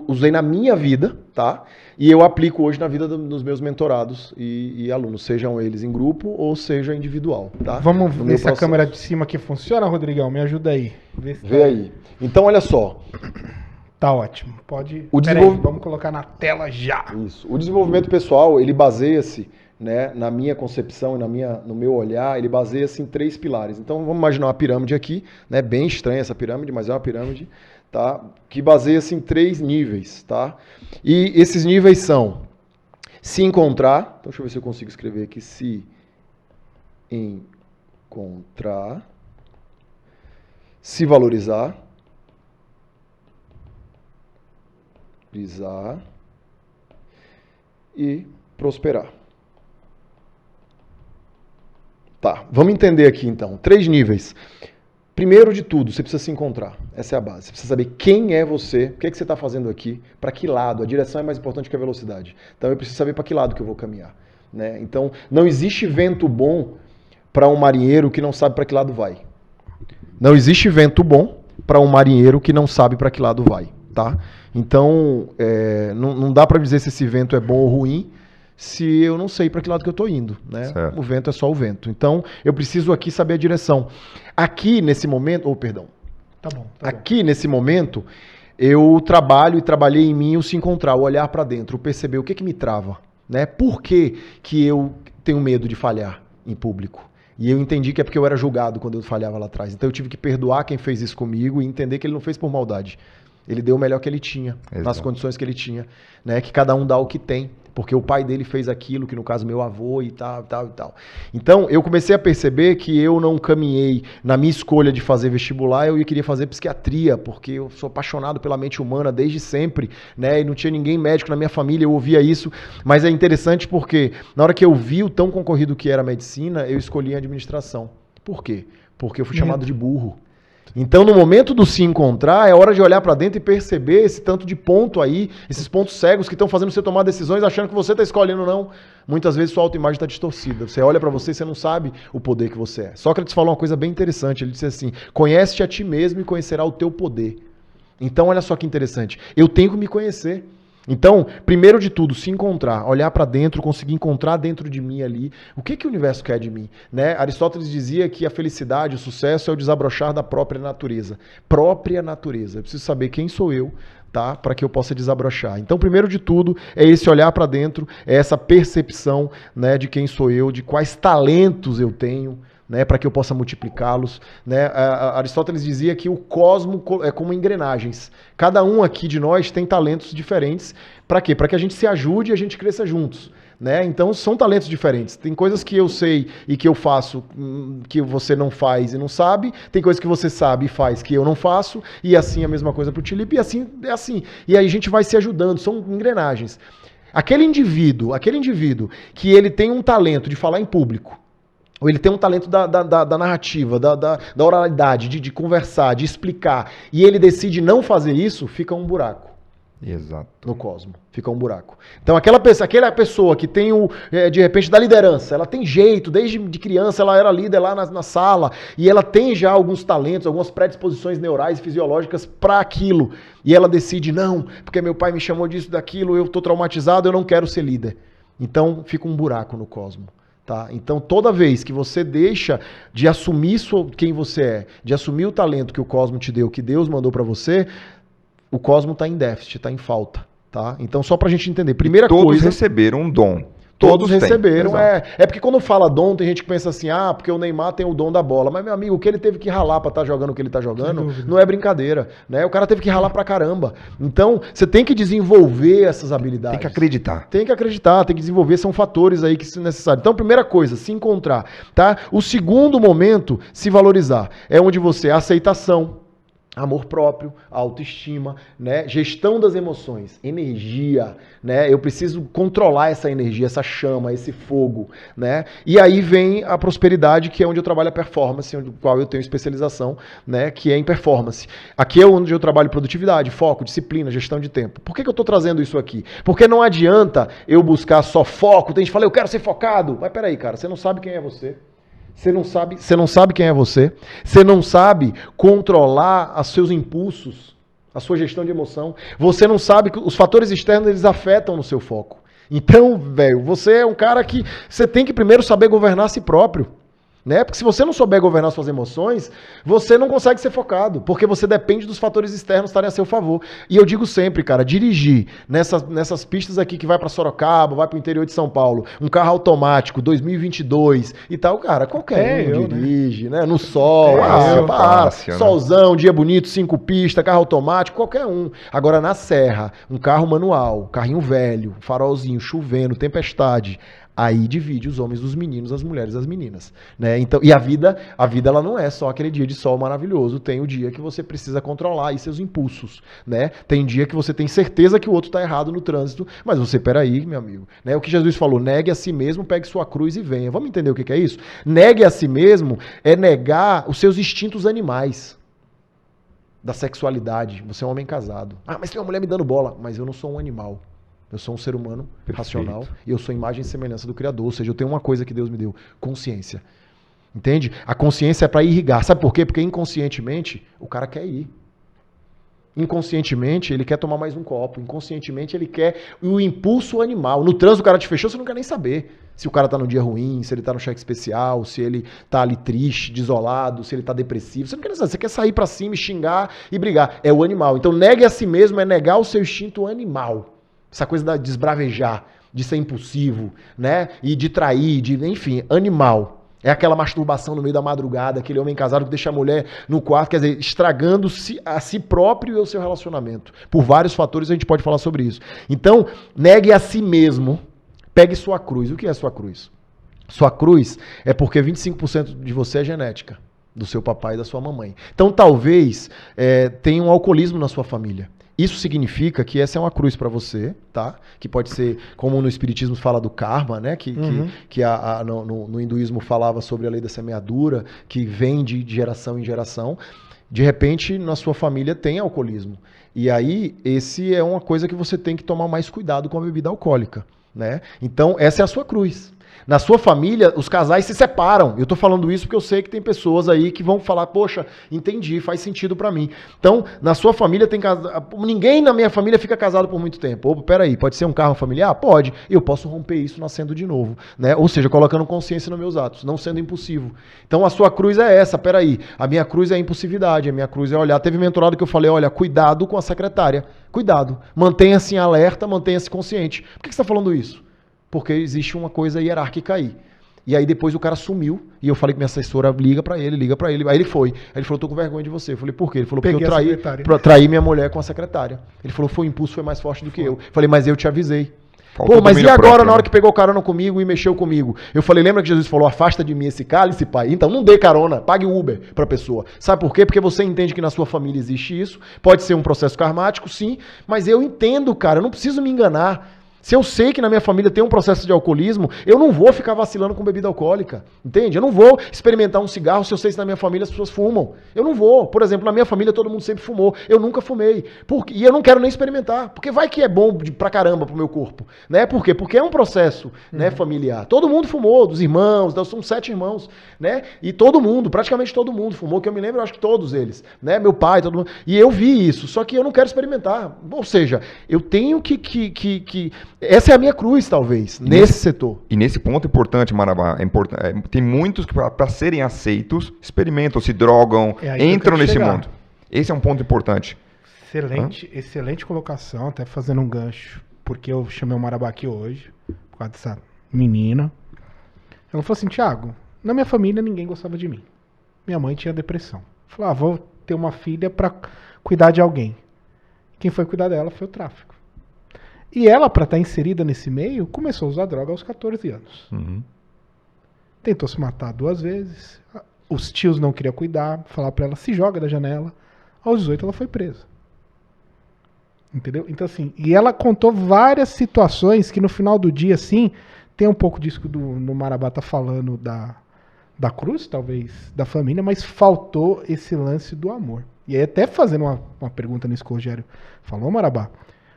usei na minha vida, tá? E eu aplico hoje na vida dos meus mentorados e alunos, sejam eles em grupo ou seja individual, tá? Vamos ver se a câmera de cima aqui funciona, Rodrigão. Me ajuda aí. Vê aí. Então, olha só. Tá ótimo. Pode... Vamos colocar na tela já. Isso. O desenvolvimento pessoal, ele baseia-se, né, na minha concepção e no meu olhar, ele baseia-se em 3 pilares. Então, vamos imaginar uma pirâmide aqui, né? Bem estranha essa pirâmide, mas é uma pirâmide, tá? Que baseia-se em 3 níveis, tá? E esses níveis são se encontrar, então deixa eu ver se eu consigo escrever aqui, se encontrar, se valorizar, e prosperar. Tá, vamos entender aqui então. 3 níveis. Primeiro de tudo, você precisa se encontrar. Essa é a base. Você precisa saber quem é você, o que é que você está fazendo aqui, para que lado. A direção é mais importante que a velocidade. Então eu preciso saber para que lado que eu vou caminhar. Né? Então não existe vento bom para um marinheiro que não sabe para que lado vai. Não existe vento bom para um marinheiro que não sabe para que lado vai. Tá? Então não dá para dizer se esse vento é bom ou ruim, se eu não sei para que lado que eu estou indo, né? O vento é só o vento. Então, eu preciso aqui saber a direção. Aqui, nesse momento... Aqui, nesse momento, eu trabalho e trabalhei em mim o se encontrar, o olhar para dentro, o perceber o que me trava, né? Por que eu tenho medo de falhar em público? E eu entendi que é porque eu era julgado quando eu falhava lá atrás. Então, eu tive que perdoar quem fez isso comigo e entender que ele não fez por maldade. Ele deu o melhor que ele tinha, nas condições que ele tinha, né? Que cada um dá o que tem. Porque o pai dele fez aquilo, que no caso meu avô e tal, tal, tal. Então, eu comecei a perceber que eu não caminhei na minha escolha de fazer vestibular, eu queria fazer psiquiatria, porque eu sou apaixonado pela mente humana desde sempre, né? E não tinha ninguém médico na minha família, eu ouvia isso. Mas é interessante porque, na hora que eu vi o tão concorrido que era a medicina, eu escolhi a administração. Por quê? Porque eu fui chamado de burro. Então, no momento do se encontrar, é hora de olhar para dentro e perceber esse tanto de ponto aí, esses pontos cegos que estão fazendo você tomar decisões achando que você está escolhendo ou não. Muitas vezes sua autoimagem está distorcida. Você olha para você e você não sabe o poder que você é. Sócrates falou uma coisa bem interessante. Ele disse assim, conhece-te a ti mesmo e conhecerá o teu poder. Então, olha só que interessante. Eu tenho que me conhecer. Então, primeiro de tudo, se encontrar, olhar para dentro, conseguir encontrar dentro de mim ali o que o universo quer de mim. Né? Aristóteles dizia que a felicidade, o sucesso é o desabrochar da própria natureza. Própria natureza. Eu preciso saber quem sou eu, tá? Para que eu possa desabrochar. Então, primeiro de tudo, é esse olhar para dentro, é essa percepção, né, de quem sou eu, de quais talentos eu tenho, né, para que eu possa multiplicá-los. Né? Aristóteles dizia que o cosmo é como engrenagens. Cada um aqui de nós tem talentos diferentes. Para quê? Para que a gente se ajude e a gente cresça juntos. Né? Então são talentos diferentes. Tem coisas que eu sei e que eu faço que você não faz e não sabe. Tem coisas que você sabe e faz que eu não faço. E assim a mesma coisa para o Tilipe. E assim é assim. E aí a gente vai se ajudando. São engrenagens. Aquele indivíduo que ele tem um talento de falar em público, ou ele tem um talento da narrativa, da oralidade, de conversar, de explicar, e ele decide não fazer isso, fica um buraco. Exato. No cosmo. Fica um buraco. Então, aquela pessoa que tem, de repente, da liderança, ela tem jeito, desde de criança ela era líder lá na sala, e ela tem já alguns talentos, algumas predisposições neurais e fisiológicas para aquilo, e ela decide, não, porque meu pai me chamou disso, daquilo, eu estou traumatizado, eu não quero ser líder. Então, fica um buraco no cosmo. Tá? Então, toda vez que você deixa de assumir quem você é, de assumir o talento que o cosmo te deu, que Deus mandou para você, o cosmo está em déficit, está em falta. Tá? Então, só para a gente entender, primeira coisa... Todos receberam um dom. Todos receberam. É porque quando fala dom, tem gente que pensa assim, porque o Neymar tem o dom da bola. Mas, meu amigo, o que ele teve que ralar pra estar jogando o que ele tá jogando, não é brincadeira. Né? O cara teve que ralar pra caramba. Então, você tem que desenvolver essas habilidades. Tem que acreditar. Tem que desenvolver, são fatores aí que são necessários. Então, primeira coisa, se encontrar. Tá? O segundo momento, se valorizar. É onde você, aceitação, amor próprio, autoestima, né? Gestão das emoções, energia, né? Eu preciso controlar essa energia, essa chama, esse fogo, né? E aí vem a prosperidade, que é onde eu trabalho a performance, onde qual eu tenho especialização, né? Que é em performance. Aqui é onde eu trabalho produtividade, foco, disciplina, gestão de tempo. Por que eu estou trazendo isso aqui? Porque não adianta eu buscar só foco. Tem gente que fala, eu quero ser focado. Mas peraí, cara, você não sabe quem é você. Você não sabe quem é você. Você não sabe controlar os seus impulsos, a sua gestão de emoção. Você não sabe que os fatores externos eles afetam no seu foco. Então, velho, você é um cara que você tem que primeiro saber governar a si próprio. Né? Porque se você não souber governar suas emoções, você não consegue ser focado, porque você depende dos fatores externos estarem a seu favor. E eu digo sempre, cara, dirigir nessas pistas aqui que vai para Sorocaba, vai para o interior de São Paulo, um carro automático, 2022 e tal, cara, qualquer um dirige, né? No sol, fácil, solzão, né? Dia bonito, 5 pistas, carro automático, qualquer um. Agora na serra, um carro manual, carrinho velho, farolzinho, chovendo, tempestade, Aí divide os homens dos meninos, as mulheres das meninas, né? Então, e a vida ela não é só aquele dia de sol maravilhoso, tem o dia que você precisa controlar aí seus impulsos, né? Tem dia que você tem certeza que o outro está errado no trânsito, mas você, peraí, meu amigo, né? O que Jesus falou, negue a si mesmo, pegue sua cruz e venha. Vamos entender o que é isso? Negue a si mesmo é negar os seus instintos animais da sexualidade. Você é um homem casado. Ah, mas tem uma mulher me dando bola, mas eu não sou um animal. Eu sou um ser humano racional e eu sou imagem e semelhança do Criador. Ou seja, eu tenho uma coisa que Deus me deu, consciência. Entende? A consciência é para irrigar. Sabe por quê? Porque inconscientemente o cara quer ir. Inconscientemente ele quer tomar mais um copo. Inconscientemente ele quer o impulso animal. No trânsito o cara te fechou, você não quer nem saber se o cara tá num dia ruim, se ele tá no cheque especial, se ele tá ali triste, desolado, se ele tá depressivo. Você não quer nem saber. Você quer sair para cima e xingar e brigar. É o animal. Então negue a si mesmo é negar o seu instinto animal. Essa coisa de esbravejar, de ser impulsivo, né? E de trair, enfim, animal. É aquela masturbação no meio da madrugada, aquele homem casado que deixa a mulher no quarto, quer dizer, estragando a si próprio e o seu relacionamento. Por vários fatores a gente pode falar sobre isso. Então, negue a si mesmo, pegue sua cruz. O que é sua cruz? Sua cruz é porque 25% de você é genética, do seu papai e da sua mamãe. Então, talvez tenha um alcoolismo na sua família. Isso significa que essa é uma cruz para você, tá? Que pode ser, como no Espiritismo fala do karma, né? Que no hinduísmo falava sobre a lei da semeadura, que vem de geração em geração. De repente, na sua família tem alcoolismo. E aí, esse é uma coisa que você tem que tomar mais cuidado com a bebida alcoólica, né? Então, essa é a sua cruz. Na sua família, os casais se separam. Eu tô falando isso porque eu sei que tem pessoas aí que vão falar, poxa, entendi, faz sentido pra mim. Então, na sua família tem casado. Ninguém na minha família fica casado por muito tempo. Ou, peraí, pode ser um karma familiar? Pode. Eu posso romper isso nascendo de novo, né? Ou seja, colocando consciência nos meus atos, não sendo impulsivo. Então, a sua cruz é essa, peraí. A minha cruz é a impulsividade, a minha cruz é olhar. Teve mentorado que eu falei, olha, cuidado com a secretária. Cuidado. Mantenha-se em alerta, mantenha-se consciente. Por que você está falando isso? Porque existe uma coisa hierárquica aí. E aí depois o cara sumiu, e eu falei que minha assessora liga pra ele. Aí ele foi. Aí ele falou, tô com vergonha de você. Eu falei, por quê? Ele falou, porque eu traí minha mulher com a secretária. Ele falou, o impulso foi mais forte do que eu. Eu falei, mas eu te avisei. Pô, mas e agora, próprio, na hora que pegou carona comigo e mexeu comigo? Eu falei, lembra que Jesus falou, afasta de mim esse cálice, pai? Então não dê carona, pague o Uber pra pessoa. Sabe por quê? Porque você entende que na sua família existe isso. Pode ser um processo karmático, sim, mas eu entendo, cara, eu não preciso me enganar. Se eu sei que na minha família tem um processo de alcoolismo, eu não vou ficar vacilando com bebida alcoólica, entende? Eu não vou experimentar um cigarro se eu sei que na minha família as pessoas fumam. Eu não vou. Por exemplo, na minha família todo mundo sempre fumou. Eu nunca fumei. E eu não quero nem experimentar, porque vai que é bom pra caramba pro meu corpo. Né? Por quê? Porque é um processo né, familiar. Todo mundo fumou, dos irmãos, são 7 irmãos, né? E todo mundo, praticamente todo mundo fumou, que eu me lembro, eu acho que todos eles. Né? Meu pai, todo mundo. E eu vi isso, só que eu não quero experimentar. Ou seja, eu tenho que essa é a minha cruz, talvez, nesse setor. E nesse ponto importante, Marabá, tem muitos que, para serem aceitos, experimentam, se drogam, entram nesse mundo. Esse é um ponto importante. Excelente colocação, até fazendo um gancho, porque eu chamei o Marabá aqui hoje, por causa dessa menina. Ela falou assim, Thiago, na minha família ninguém gostava de mim. Minha mãe tinha depressão. Falou, vou ter uma filha para cuidar de alguém. Quem foi cuidar dela foi o tráfico. E ela, para estar inserida nesse meio, começou a usar droga aos 14 anos. Tentou se matar 2 vezes. Os tios não queriam cuidar, falar para ela, se joga da janela. Aos 18 ela foi presa. Entendeu? Então assim, e ela contou várias situações que no final do dia, assim, tem um pouco disso que no Marabá tá falando da cruz, talvez, da família, mas faltou esse lance do amor. E aí até fazendo uma pergunta nisso que o Rogério falou, Marabá,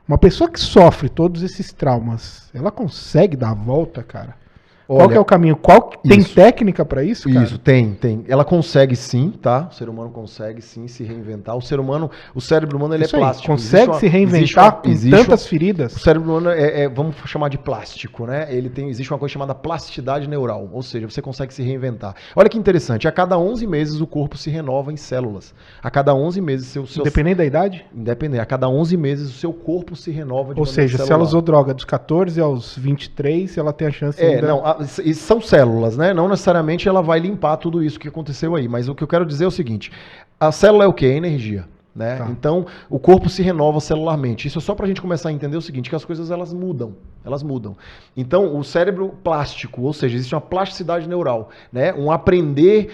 uma pessoa que sofre todos esses traumas, ela consegue dar a volta, cara? Olha, qual que é o caminho? Tem técnica pra isso, cara? Isso, tem. Ela consegue sim, tá? O ser humano consegue sim se reinventar. O cérebro humano ele é plástico. Consegue se reinventar com tantas feridas? O cérebro humano vamos chamar de plástico, né? Existe uma coisa chamada plasticidade neural, ou seja, você consegue se reinventar. Olha que interessante, a cada 11 meses o corpo se renova em células. A cada 11 meses Independente da idade? Independente. A cada 11 meses o seu corpo se renova de Ou seja, celular. Se ela usou droga dos 14 aos 23, ela tem a chance são células, né? Não necessariamente ela vai limpar tudo isso que aconteceu aí. Mas o que eu quero dizer é o seguinte: a célula é o quê? É energia. Né? Tá. Então, o corpo se renova celularmente. Isso é só para a gente começar a entender o seguinte, que as coisas elas mudam. Então, o cérebro plástico, ou seja, existe uma plasticidade neural, né? Um aprender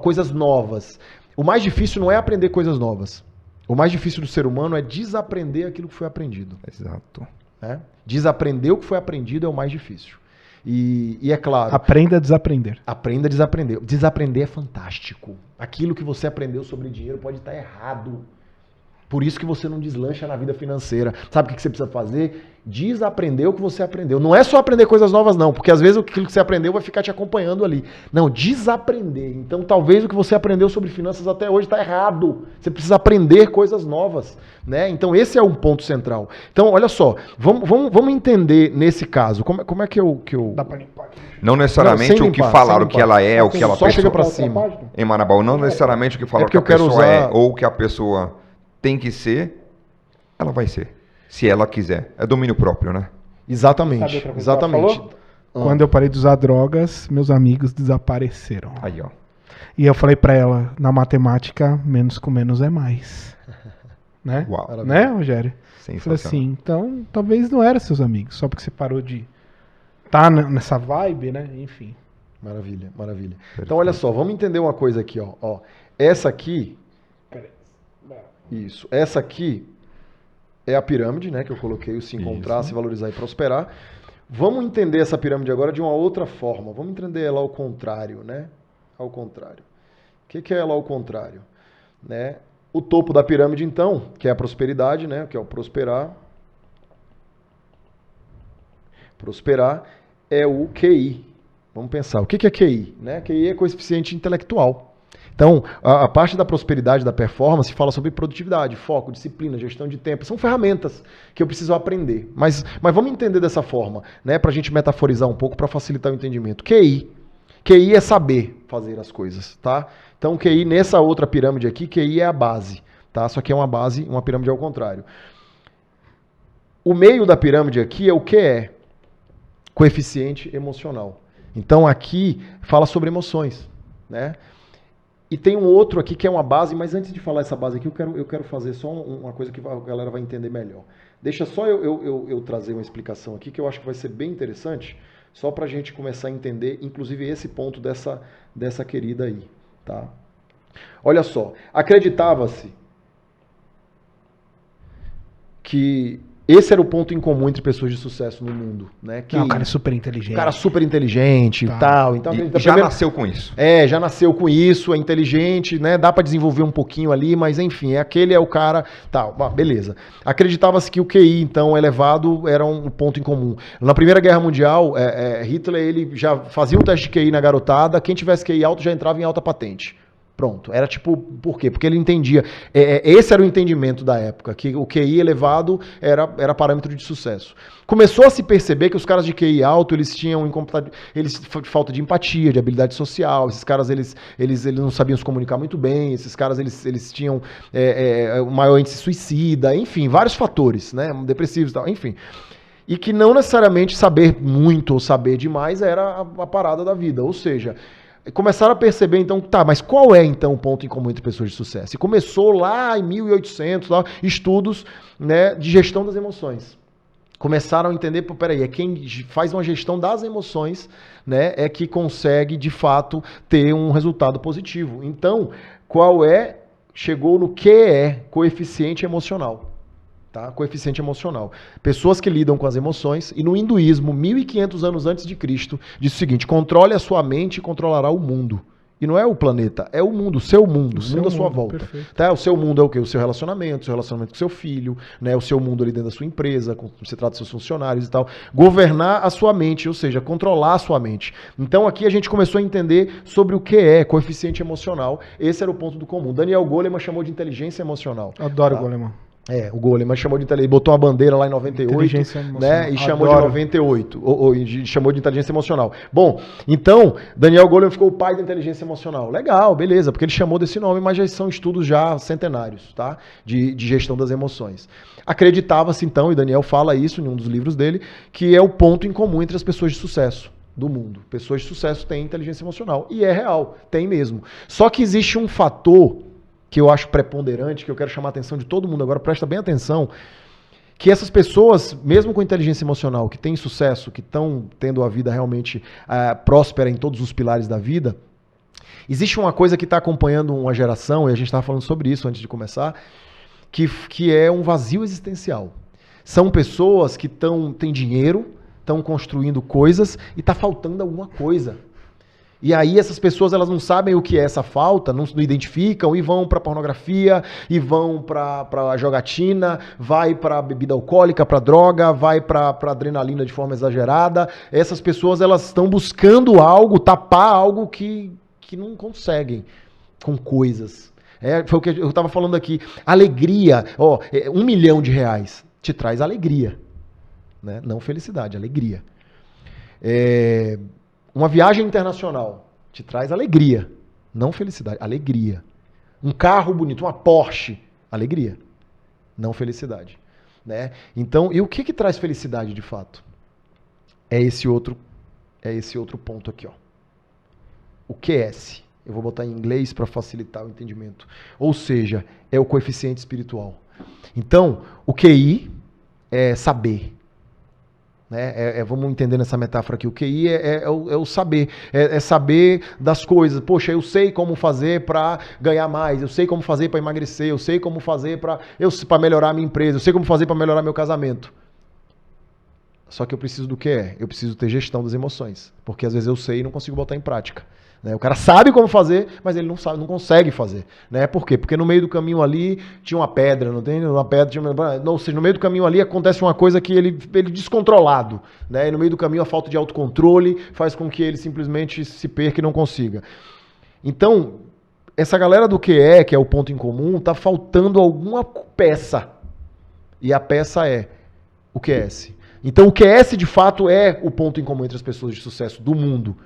coisas novas. O mais difícil não é aprender coisas novas. O mais difícil do ser humano é desaprender aquilo que foi aprendido. Exato. Né? Desaprender o que foi aprendido é o mais difícil. E é claro... Aprenda a desaprender. Aprenda a desaprender. Desaprender é fantástico. Aquilo que você aprendeu sobre dinheiro pode estar errado. Por isso que você não deslancha na vida financeira. Sabe o que você precisa fazer? Desaprender o que você aprendeu. Não é só aprender coisas novas, não. Porque às vezes aquilo que você aprendeu vai ficar te acompanhando ali. Não, desaprender. Então talvez o que você aprendeu sobre finanças até hoje está errado. Você precisa aprender coisas novas. Né? Então esse é um ponto central. Então olha só, vamos entender nesse caso. Como é que eu... Dá pra limpar aqui. Não necessariamente Não, sem o que limpar, falaram sem que limpar. ela é, o que ela Só chega pra pessoa... cima. Em Marabal, não necessariamente o que falaram porque que a eu quero pessoa é usar- ou o que a pessoa tem que ser, ela vai ser. Se ela quiser. É domínio próprio, né? Sabe Exatamente. outra coisa que Exatamente. ela falou? Quando eu parei de usar drogas, meus amigos desapareceram. Aí, ó. E eu falei pra ela, na matemática, menos com menos é mais. Né? Uau. Maravilha. Né, Rogério? Eu falei Sensacional. assim, então talvez não eram seus amigos, só porque você parou de tá nessa vibe, né? Enfim. Maravilha, maravilha. Então olha só, vamos entender uma coisa aqui, ó. Essa aqui, isso. Essa aqui é a pirâmide, né, que eu coloquei, o se encontrar, Isso. se valorizar e prosperar. Vamos entender essa pirâmide agora de uma outra forma. Vamos entender ela ao contrário, né? Ao contrário. O que é ela ao contrário? Né? O topo da pirâmide, então, que é a prosperidade, né? Que é o prosperar. Prosperar é o QI. Vamos pensar. O que é QI? Né? QI é coeficiente intelectual. Então, a parte da prosperidade, da performance, fala sobre produtividade, foco, disciplina, gestão de tempo. São ferramentas que eu preciso aprender. Mas vamos entender dessa forma, né? Para a gente metaforizar um pouco, para facilitar o entendimento. QI é saber fazer as coisas, tá? Então, QI, nessa outra pirâmide aqui, QI é a base, tá? Só que é uma base, uma pirâmide ao contrário. O meio da pirâmide aqui é o QE, coeficiente emocional. Então, aqui fala sobre emoções, né? E tem um outro aqui que é uma base, mas antes de falar essa base aqui, eu quero fazer só uma coisa que a galera vai entender melhor. Deixa só eu trazer uma explicação aqui, que eu acho que vai ser bem interessante, só para a gente começar a entender, inclusive, esse ponto dessa querida aí. Tá? Olha só, acreditava-se que esse era o ponto em comum entre pessoas de sucesso no mundo. Né? Que Não, o cara é super inteligente. um cara super inteligente Tá. e tal. Então, E a já primeira- nasceu com isso. já nasceu com isso, é inteligente, né? Dá pra desenvolver um pouquinho ali, mas enfim, aquele é o cara, tal, beleza. Acreditava-se que o QI, então, elevado era um ponto em comum. Na Primeira Guerra Mundial, Hitler, ele já fazia um teste de QI na garotada, quem tivesse QI alto já entrava em alta patente. Pronto, era tipo, por quê? Porque ele entendia, esse era o entendimento da época, que o QI elevado era parâmetro de sucesso. Começou a se perceber que os caras de QI alto, eles tinham falta de empatia, de habilidade social, esses caras, eles não sabiam se comunicar muito bem, esses caras, eles tinham um maior índice suicida, enfim, vários fatores, né, depressivos e tal, enfim. E que não necessariamente saber muito ou saber demais era a parada da vida, ou seja... Começaram a perceber, então, tá, mas qual é, então, o ponto em comum entre pessoas de sucesso? E começou lá em 1800, lá, estudos, né, de gestão das emoções. Começaram a entender, peraí, quem faz uma gestão das emoções, né, é que consegue, de fato, ter um resultado positivo. Então, chegou no QE, coeficiente emocional. Tá? Coeficiente emocional. Pessoas que lidam com as emoções, e no hinduísmo, 1500 anos antes de Cristo, diz o seguinte: controle a sua mente e controlará o mundo. E não é o planeta, é o mundo, o seu mundo, o mundo à sua volta. Perfeito. Tá? O seu mundo é o quê? O seu relacionamento com seu filho, né? O seu mundo ali dentro da sua empresa, como você trata seus funcionários e tal. Governar a sua mente, ou seja, controlar a sua mente. Então aqui a gente começou a entender sobre o que é coeficiente emocional. Esse era o ponto do comum. Daniel Goleman chamou de inteligência emocional. Adoro Tá? o Goleman. O Goleman chamou de inteligência, botou uma bandeira lá em 98, Inteligência emocional. né, e chamou de Adoro. 98, e chamou de inteligência emocional. Bom, então, Daniel Goleman ficou o pai da inteligência emocional. Legal, beleza, porque ele chamou desse nome, mas já são estudos já centenários, tá, de gestão das emoções. Acreditava-se então, e Daniel fala isso em um dos livros dele, que é o ponto em comum entre as pessoas de sucesso do mundo. Pessoas de sucesso têm inteligência emocional, e é real, tem mesmo. Só que existe um fator que eu acho preponderante, que eu quero chamar a atenção de todo mundo agora, presta bem atenção, que essas pessoas, mesmo com inteligência emocional, que têm sucesso, que estão tendo a vida realmente próspera em todos os pilares da vida, existe uma coisa que está acompanhando uma geração, e a gente estava falando sobre isso antes de começar, que é um vazio existencial. São pessoas que têm dinheiro, estão construindo coisas e está faltando alguma coisa. E aí essas pessoas elas não sabem o que é essa falta, não identificam e vão para pornografia, e vão para jogatina, vai para bebida alcoólica, para droga, vai para adrenalina de forma exagerada. Essas pessoas elas estão buscando algo, tapar algo que não conseguem com coisas. Foi o que eu estava falando aqui. Alegria, R$1 milhão te traz alegria, né? Não felicidade, alegria. Uma viagem internacional te traz alegria, não felicidade, alegria. Um carro bonito, uma Porsche, alegria, não felicidade, né? Então, e o que traz felicidade de fato? É esse outro ponto aqui, ó. O QS. Eu vou botar em inglês para facilitar o entendimento. Ou seja, é o coeficiente espiritual. Então, o QI é saber. Né? Vamos entender nessa metáfora aqui. O QI é o saber. É saber das coisas. Poxa, eu sei como fazer para ganhar mais. Eu sei como fazer para emagrecer. Eu sei como fazer para melhorar a minha empresa. Eu sei como fazer para melhorar meu casamento. Só que eu preciso do que eu preciso ter gestão das emoções. Porque às vezes eu sei e não consigo botar em prática. Né? O cara sabe como fazer, mas ele não sabe, não consegue fazer. Né? Por quê? Porque no meio do caminho ali tinha uma pedra, não tem? Uma pedra, ou seja, no meio do caminho ali acontece uma coisa que ele descontrolado. Né? E no meio do caminho a falta de autocontrole faz com que ele simplesmente se perca e não consiga. Então, essa galera do que é o ponto em comum, está faltando alguma peça. E a peça é o QS. Então o QS de fato é o ponto em comum entre as pessoas de sucesso do mundo.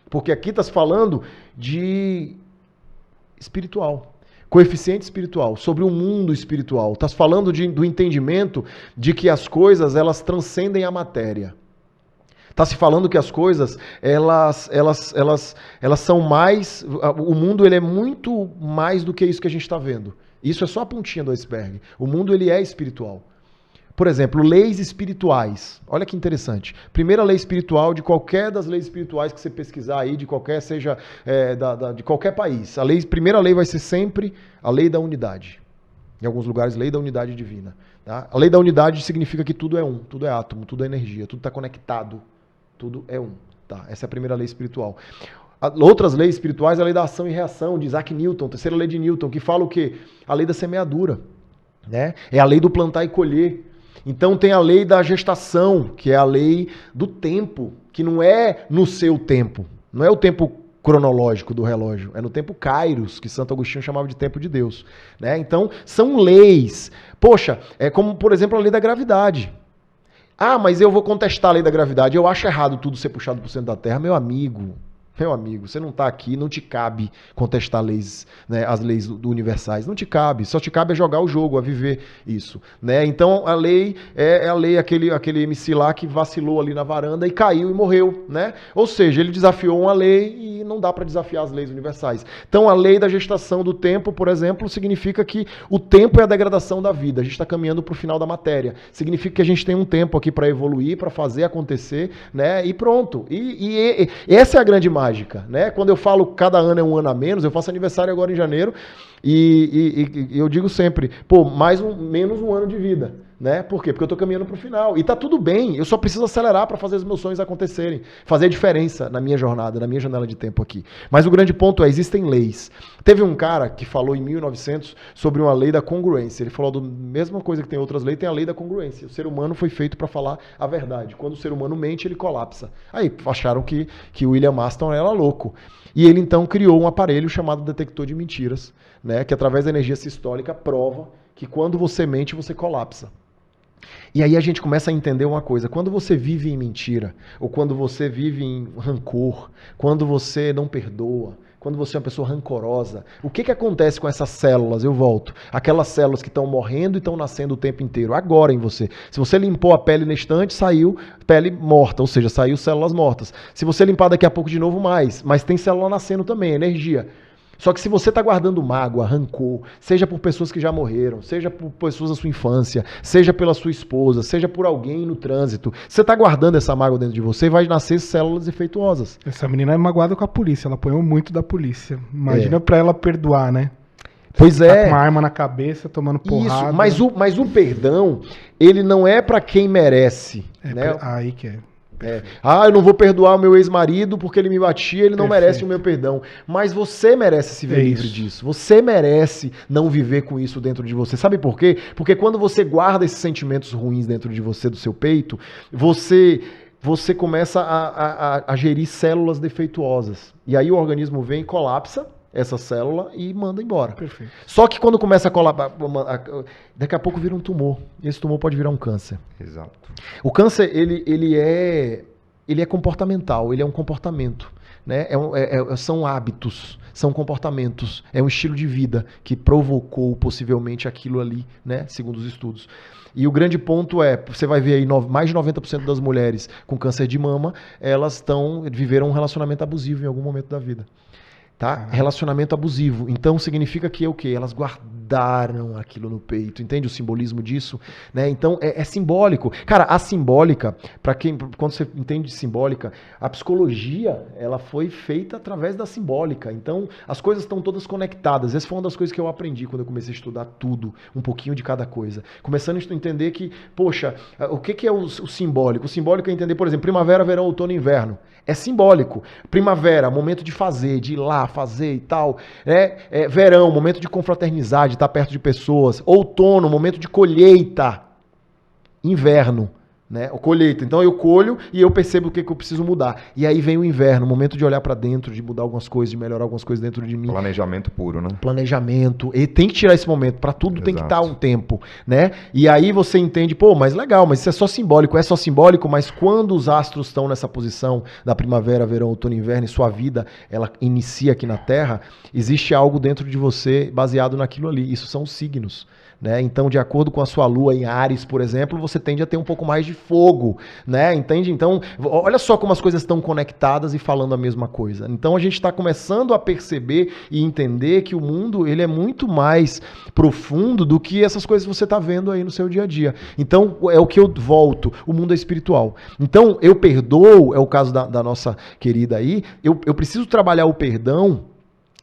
Porque aqui está se falando de espiritual, coeficiente espiritual, sobre o mundo espiritual. Está se falando do entendimento de que as coisas elas transcendem a matéria. Está se falando que as coisas elas são mais, o mundo ele é muito mais do que isso que a gente está vendo. Isso é só a pontinha do iceberg. O mundo ele é espiritual. Por exemplo, leis espirituais. Olha que interessante. Primeira lei espiritual de qualquer das leis espirituais que você pesquisar aí, de qualquer, seja de qualquer país. Primeira lei vai ser sempre a lei da unidade. Em alguns lugares, lei da unidade divina. Tá? A lei da unidade significa que tudo é um, tudo é átomo, tudo é energia, tudo está conectado, tudo é um. Tá? Essa é a primeira lei espiritual. Outras leis espirituais, a lei da ação e reação, de Isaac Newton, terceira lei de Newton, que fala o quê? A lei da semeadura. Né? É a lei do plantar e colher. Então tem a lei da gestação, que é a lei do tempo, que não é no seu tempo, não é o tempo cronológico do relógio, é no tempo Kairos, que Santo Agostinho chamava de tempo de Deus. Né? Então são leis. Poxa, é como, por exemplo, a lei da gravidade. Ah, mas eu vou contestar a lei da gravidade, eu acho errado tudo ser puxado para o centro da Terra. Meu amigo, você não está aqui, não te cabe contestar leis, né, as leis do universais, não te cabe, só te cabe jogar o jogo, a viver isso. Né? Então a lei é a lei, aquele MC lá que vacilou ali na varanda e caiu e morreu. Né? Ou seja, ele desafiou uma lei e não dá para desafiar as leis universais. Então a lei da gestação do tempo, por exemplo, significa que o tempo é a degradação da vida, a gente está caminhando para o final da matéria. Significa que a gente tem um tempo aqui para evoluir, para fazer acontecer, né? E pronto. E essa é a grande mágica. Né? Quando eu falo cada ano é um ano a menos, eu faço aniversário agora em janeiro e eu digo sempre, menos um ano de vida. Né? Por quê? Porque eu estou caminhando para o final. E está tudo bem, eu só preciso acelerar para fazer os meus sonhos acontecerem, fazer a diferença na minha jornada, na minha janela de tempo aqui. Mas o grande ponto é, existem leis. Teve um cara que falou em 1900 sobre uma lei da congruência. Ele falou da mesma coisa que tem outras leis, tem a lei da congruência. O ser humano foi feito para falar a verdade. Quando o ser humano mente, ele colapsa. Aí acharam que William Aston era louco. E ele então criou um aparelho chamado detector de mentiras, né? Que através da energia sistólica prova que quando você mente, você colapsa. E aí a gente começa a entender uma coisa, quando você vive em mentira, ou quando você vive em rancor, quando você não perdoa, quando você é uma pessoa rancorosa, o que acontece com essas células? Eu volto. Aquelas células que estão morrendo e estão nascendo o tempo inteiro, agora em você. Se você limpou a pele na estante, saiu pele morta, ou seja, saiu células mortas. Se você limpar daqui a pouco de novo, mais. Mas tem célula nascendo também, energia. Só que se você está guardando mágoa, rancor, seja por pessoas que já morreram, seja por pessoas da sua infância, seja pela sua esposa, seja por alguém no trânsito, você está guardando essa mágoa dentro de você, vai nascer células defeituosas. Essa menina é magoada com a polícia, ela apanhou muito da polícia. Imagina pra ela perdoar, né? Pois Tá é. com uma arma na cabeça, tomando porrada. Isso, mas o perdão, ele não é para quem merece. Né? Aí que é. Eu não vou perdoar o meu ex-marido porque ele me batia, ele não Perfeito. merece o meu perdão. Mas você merece se ver livre disso. Você merece não viver com isso dentro de você. Sabe por quê? Porque quando você guarda esses sentimentos ruins dentro de você, do seu peito, você começa a gerir células defeituosas. E aí o organismo vem e colapsa essa célula e manda embora. Perfeito. Só que quando começa a colapsar, daqui a pouco vira um tumor. E esse tumor pode virar um câncer. Exato. O câncer, ele é comportamental, ele é um comportamento. Né? São hábitos, são comportamentos, é um estilo de vida que provocou possivelmente aquilo ali, né? Segundo os estudos. E o grande ponto é, você vai ver aí, mais de 90% das mulheres com câncer de mama, elas viveram um relacionamento abusivo em algum momento da vida. Tá? Relacionamento abusivo. Então significa que é o quê? Elas guardaram aquilo no peito. Entende o simbolismo disso? Né? Então é simbólico. Cara, a simbólica, quando você entende de simbólica, a psicologia, ela foi feita através da simbólica. Então as coisas estão todas conectadas. Essa foi uma das coisas que eu aprendi quando eu comecei a estudar tudo, um pouquinho de cada coisa. Começando a entender que, poxa, o que é o simbólico? O simbólico é entender, por exemplo, primavera, verão, outono e inverno. É simbólico. Primavera, momento de fazer, de ir lá, fazer e tal. Verão, momento de confraternizar, de estar perto de pessoas. Outono, momento de colheita. Inverno, né? O colheita. Então eu colho e eu percebo o que eu preciso mudar. E aí vem o inverno, momento de olhar para dentro, de mudar algumas coisas, de melhorar algumas coisas dentro de mim. Planejamento puro, né? Planejamento. E tem que tirar esse momento. Para tudo tem que Exato. estar um tempo, né? E aí você entende, pô, mas legal, mas isso é só simbólico. É só simbólico, mas quando os astros estão nessa posição da primavera, verão, outono e inverno, e sua vida, ela inicia aqui na Terra, existe algo dentro de você baseado naquilo ali. Isso são signos. Né? Então, de acordo com a sua lua em Áries, por exemplo, você tende a ter um pouco mais de fogo, né? Entende? Então, olha só como as coisas estão conectadas e falando a mesma coisa. Então, a gente está começando a perceber e entender que o mundo ele é muito mais profundo do que essas coisas que você está vendo aí no seu dia a dia. Então, é o que eu volto. O mundo é espiritual. Então, eu perdoo, é o caso da nossa querida aí, eu preciso trabalhar o perdão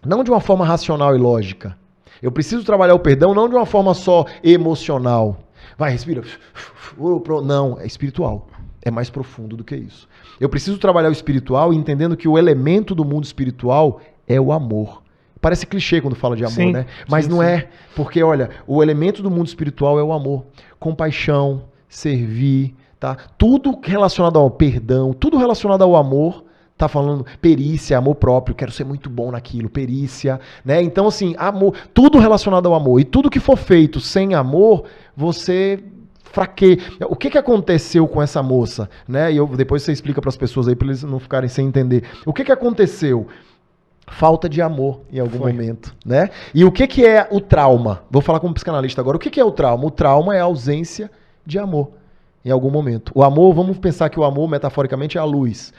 não de uma forma racional e lógica. Eu preciso trabalhar o perdão não de uma forma só emocional. Vai, respira. Não, é espiritual. É mais profundo do que isso. Eu preciso trabalhar o espiritual entendendo que o elemento do mundo espiritual é o amor. Parece clichê quando fala de amor, Sim, né? Mas sim, não sim. é. Porque, olha, o elemento do mundo espiritual é o amor. Compaixão, servir, tá? Tudo relacionado ao perdão, tudo relacionado ao amor, tá falando perícia, amor próprio, quero ser muito bom naquilo, perícia, né? Então, assim, amor, tudo relacionado ao amor. E tudo que for feito sem amor, você fraqueia. O que aconteceu com essa moça, né? E depois você explica para as pessoas aí, para eles não ficarem sem entender. O que aconteceu? Falta de amor em algum momento, né? E o que é o trauma? Vou falar como psicanalista agora. O que é o trauma? O trauma é a ausência de amor em algum momento. O amor, vamos pensar que o amor, metaforicamente, é a luz.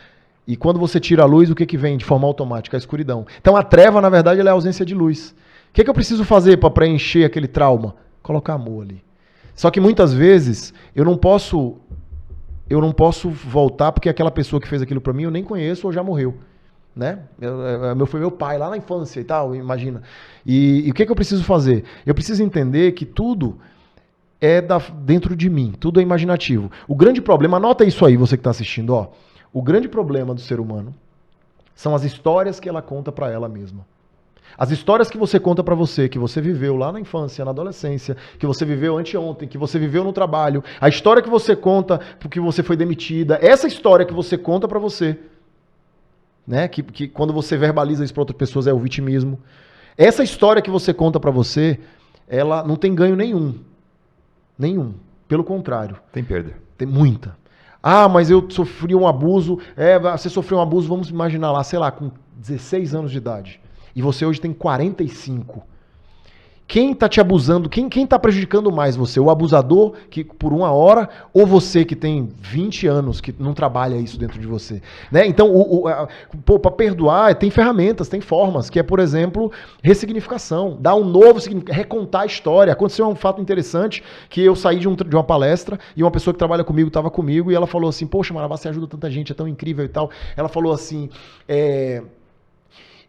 E quando você tira a luz, o que vem de forma automática? A escuridão. Então a treva, na verdade, ela é a ausência de luz. O que eu preciso fazer para preencher aquele trauma? Colocar amor ali. Só que muitas vezes eu não posso voltar porque aquela pessoa que fez aquilo para mim eu nem conheço ou já morreu. Né? Foi meu pai lá na infância e tal, imagina. E o que eu preciso fazer? Eu preciso entender que tudo é dentro de mim, tudo é imaginativo. O grande problema, anota isso aí, você que está assistindo, ó. O grande problema do ser humano são as histórias que ela conta para ela mesma. As histórias que você conta para você, que você viveu lá na infância, na adolescência, que você viveu anteontem, que você viveu no trabalho, a história que você conta porque você foi demitida, essa história que você conta para você, né? Que quando você verbaliza isso para outras pessoas é o vitimismo. Essa história que você conta para você, ela não tem ganho nenhum. Nenhum. Pelo contrário. Tem perda. Tem muita. Ah, mas eu sofri um abuso. Você sofreu um abuso, vamos imaginar lá, sei lá, com 16 anos de idade. E você hoje tem 45. Quem tá te abusando, quem tá prejudicando mais você? O abusador que por 1 hora ou você que tem 20 anos que não trabalha isso dentro de você? Né? Então, para perdoar, tem ferramentas, tem formas, que é, por exemplo, ressignificação, dar um novo significado, recontar a história. Aconteceu um fato interessante, que eu saí de uma palestra e uma pessoa que trabalha comigo estava comigo e ela falou assim, poxa, Marabá, você ajuda tanta gente, é tão incrível e tal. Ela falou assim,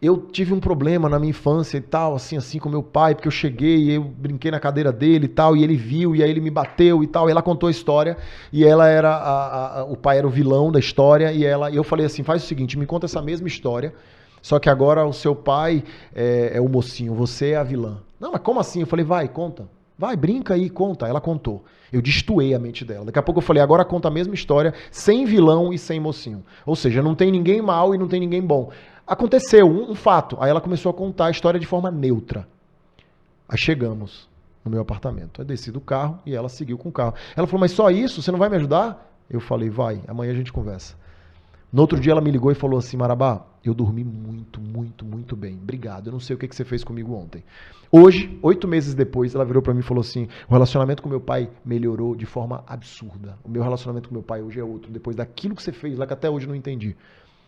eu tive um problema na minha infância e tal, assim com meu pai, porque eu cheguei e eu brinquei na cadeira dele e tal, e ele viu, e aí ele me bateu e tal, e ela contou a história, e ela era, o pai era o vilão da história, e eu falei assim, faz o seguinte, me conta essa mesma história, só que agora o seu pai é o mocinho, você é a vilã. Não, mas como assim? Eu falei, vai, conta. Vai, brinca aí, conta. Ela contou. Eu destoei a mente dela. Daqui a pouco eu falei, agora conta a mesma história, sem vilão e sem mocinho. Ou seja, não tem ninguém mal e não tem ninguém bom. Aconteceu, um fato. Aí ela começou a contar a história de forma neutra. Aí chegamos no meu apartamento. Eu desci do carro e ela seguiu com o carro. Ela falou, mas só isso? Você não vai me ajudar? Eu falei, vai, amanhã a gente conversa. No outro dia ela me ligou e falou assim, Marabá, eu dormi muito, muito, muito bem. Obrigado, eu não sei o que você fez comigo ontem. Hoje, 8 meses depois, ela virou pra mim e falou assim, o relacionamento com meu pai melhorou de forma absurda. O meu relacionamento com meu pai hoje é outro, depois daquilo que você fez lá, que até hoje eu não entendi.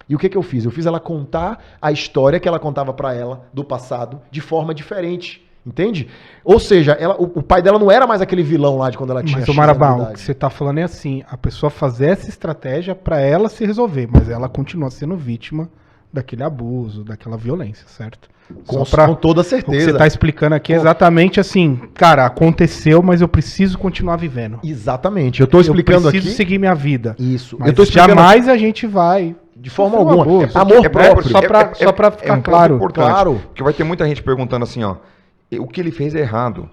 E o que eu fiz? Eu fiz ela contar a história que ela contava pra ela do passado de forma diferente. Entende? Ou seja, o pai dela não era mais aquele vilão lá de quando ela tinha. Mas o Marabá, o que você tá falando é assim, a pessoa fazer essa estratégia pra ela se resolver, mas ela continua sendo vítima daquele abuso, daquela violência, certo? Com toda certeza. O que você tá explicando aqui é exatamente assim, cara, aconteceu, mas eu preciso continuar vivendo. Exatamente. Eu tô explicando aqui. Eu preciso seguir minha vida. Isso. Mas eu tô jamais a gente vai... De forma alguma. Amor próprio. Só pra ficar claro. Claro. Porque vai ter muita gente perguntando assim, ó, o que ele fez é errado.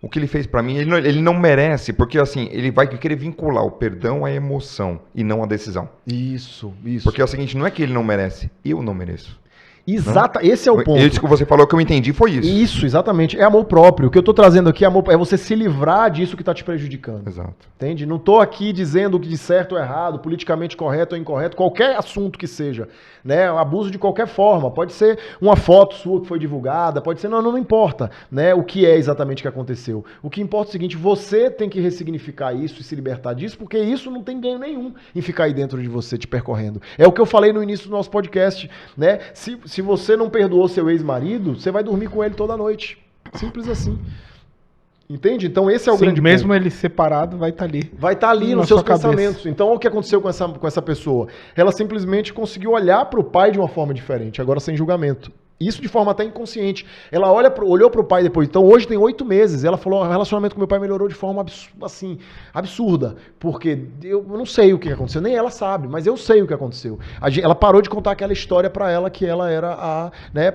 O que ele fez pra mim, ele não merece, porque assim, ele vai querer vincular o perdão à emoção e não à decisão. Isso. Porque é o seguinte, não é que ele não merece, eu não mereço. Exata, esse é o ponto. Isso que você falou que eu entendi foi isso. Isso, exatamente. É amor próprio. O que eu tô trazendo aqui é você se livrar disso que tá te prejudicando. Exato. Entende? Não tô aqui dizendo o que de certo ou errado, politicamente correto ou incorreto, qualquer assunto que seja, né? Abuso de qualquer forma. Pode ser uma foto sua que foi divulgada, pode ser, não importa, né? O que é exatamente que aconteceu. O que importa é o seguinte, você tem que ressignificar isso e se libertar disso, porque isso não tem ganho nenhum em ficar aí dentro de você te percorrendo. É o que eu falei no início do nosso podcast, né? Se você não perdoou seu ex-marido, você vai dormir com ele toda noite. Simples assim. Entende? Então esse é o grande mesmo ponto. Ele separado, vai estar ali. Vai estar ali nos seus pensamentos. Então o que aconteceu com essa pessoa? Ela simplesmente conseguiu olhar para o pai de uma forma diferente, agora sem julgamento. Isso de forma até inconsciente. Ela olhou pro pai depois. Então hoje tem 8 meses. Ela falou, o relacionamento com meu pai melhorou de forma assim, absurda. Porque eu não sei o que aconteceu. Nem ela sabe, mas eu sei o que aconteceu. Ela parou de contar aquela história pra ela que ela era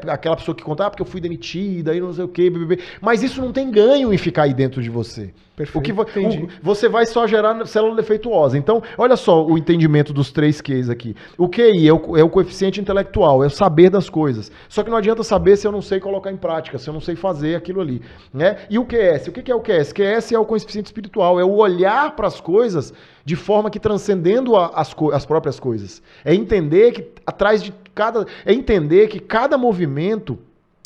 aquela pessoa que contava porque eu fui demitida e não sei o que. Mas isso não tem ganho em ficar aí dentro de você. Perfeito, você vai só gerar célula defeituosa. Então, olha só o entendimento dos 3 Qs aqui. O QI é o coeficiente intelectual, é o saber das coisas. Só que não adianta saber se eu não sei colocar em prática, se eu não sei fazer aquilo ali. Né? E o QS? O que é o QS? QS é o coeficiente espiritual, é o olhar para as coisas de forma que transcendendo as próprias coisas. É entender que atrás de entender que cada movimento.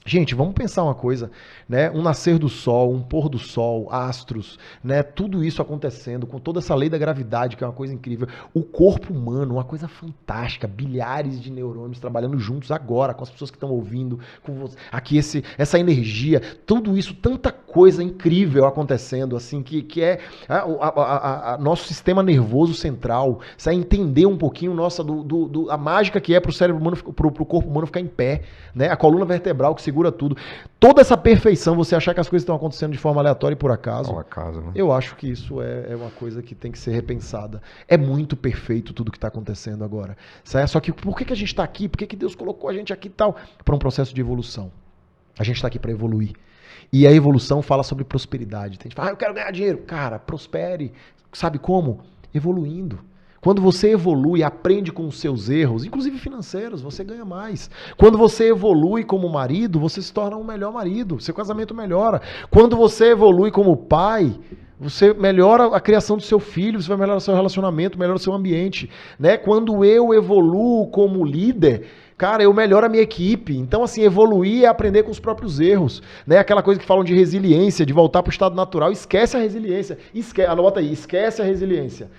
Gente, vamos pensar uma coisa, né? Um nascer do sol, um pôr do sol, astros, né? Tudo isso acontecendo com toda essa lei da gravidade, que é uma coisa incrível. O corpo humano, uma coisa fantástica, bilhares de neurônios trabalhando juntos agora, com as pessoas que estão ouvindo, com você. Aqui essa energia, tudo isso, tanta coisa incrível acontecendo, assim, que é nosso sistema nervoso central. Você vai entender um pouquinho a mágica que é pro cérebro humano, pro corpo humano ficar em pé, né? A coluna vertebral que segura tudo. Toda essa perfeição, você achar que as coisas estão acontecendo de forma aleatória e por acaso, né? Eu acho que isso é uma coisa que tem que ser repensada. É muito perfeito tudo que está acontecendo agora. Certo? Só que por que a gente está aqui? Por que Deus colocou a gente aqui e tal? Para um processo de evolução. A gente está aqui para evoluir. E a evolução fala sobre prosperidade. Tem gente que fala, eu quero ganhar dinheiro. Cara, prospere. Sabe como? Evoluindo. Quando você evolui, aprende com os seus erros, inclusive financeiros, você ganha mais. Quando você evolui como marido, você se torna um melhor marido, seu casamento melhora. Quando você evolui como pai, Você melhora a criação do seu filho, você vai melhorar o seu relacionamento, melhora o seu ambiente, né? Quando eu evoluo como líder, cara, eu melhoro a minha equipe. Então, assim, evoluir é aprender com os próprios erros, né? Aquela coisa que falam de resiliência, de voltar para o estado natural. Esquece a resiliência. Anota aí, esquece a resiliência.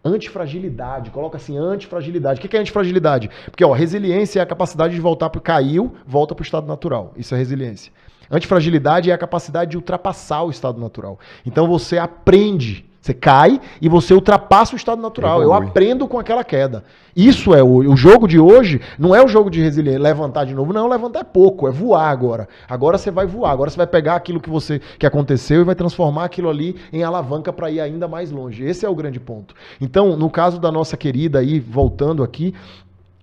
Antifragilidade, coloca assim, antifragilidade. O que é antifragilidade? Porque, ó, resiliência é a capacidade de voltar para caiu, volta para o estado natural. Isso é resiliência. Antifragilidade é a capacidade de ultrapassar o estado natural. Então você aprende, você cai e você ultrapassa o estado natural. Eu aprendo com aquela queda. Isso é o jogo de hoje, não é o jogo de resiliência, levantar de novo. Não, levantar é pouco, é voar agora. Agora você vai voar, agora você vai pegar aquilo que aconteceu e vai transformar aquilo ali em alavanca para ir ainda mais longe. Esse é o grande ponto. Então, no caso da nossa querida aí, voltando aqui,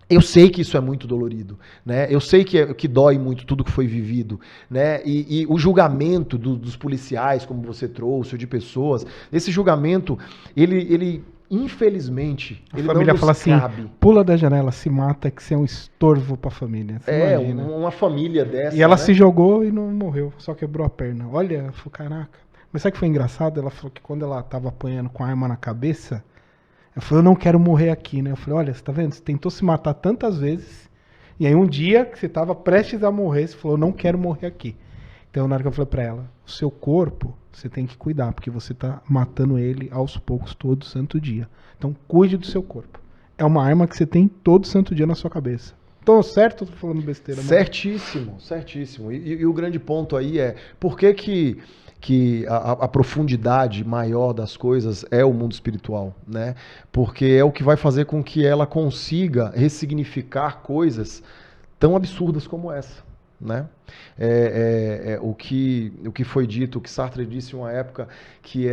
eu sei que isso é muito dolorido, né? Eu sei que dói muito tudo que foi vivido, né? E o julgamento dos policiais, como você trouxe, ou de pessoas, esse julgamento, ele infelizmente, a ele família não fala nos assim, cabe. pula da janela, se mata, que você é um estorvo pra família. Você imagina. Uma família dessa, E ela né? se jogou e não morreu, só quebrou a perna. Olha, falei, caraca. Mas sabe o que foi engraçado? Ela falou que quando ela tava apanhando com a arma na cabeça, ela falou, eu não quero morrer aqui, né? Eu falei, olha, você tá vendo? Você tentou se matar tantas vezes, e aí um dia que você tava prestes a morrer, você falou, não quero morrer aqui. Então na hora que eu falei pra ela, o seu corpo, você tem que cuidar, porque você tá matando ele aos poucos todo santo dia. Então cuide do seu corpo. É uma arma que você tem todo santo dia na sua cabeça. Tô certo ou tô falando besteira? Certíssimo, certíssimo. E o grande ponto aí é, por que a profundidade maior das coisas é o mundo espiritual, né? Porque é o que vai fazer com que ela consiga ressignificar coisas tão absurdas como essa, né? O que foi dito, o que Sartre disse em uma época, que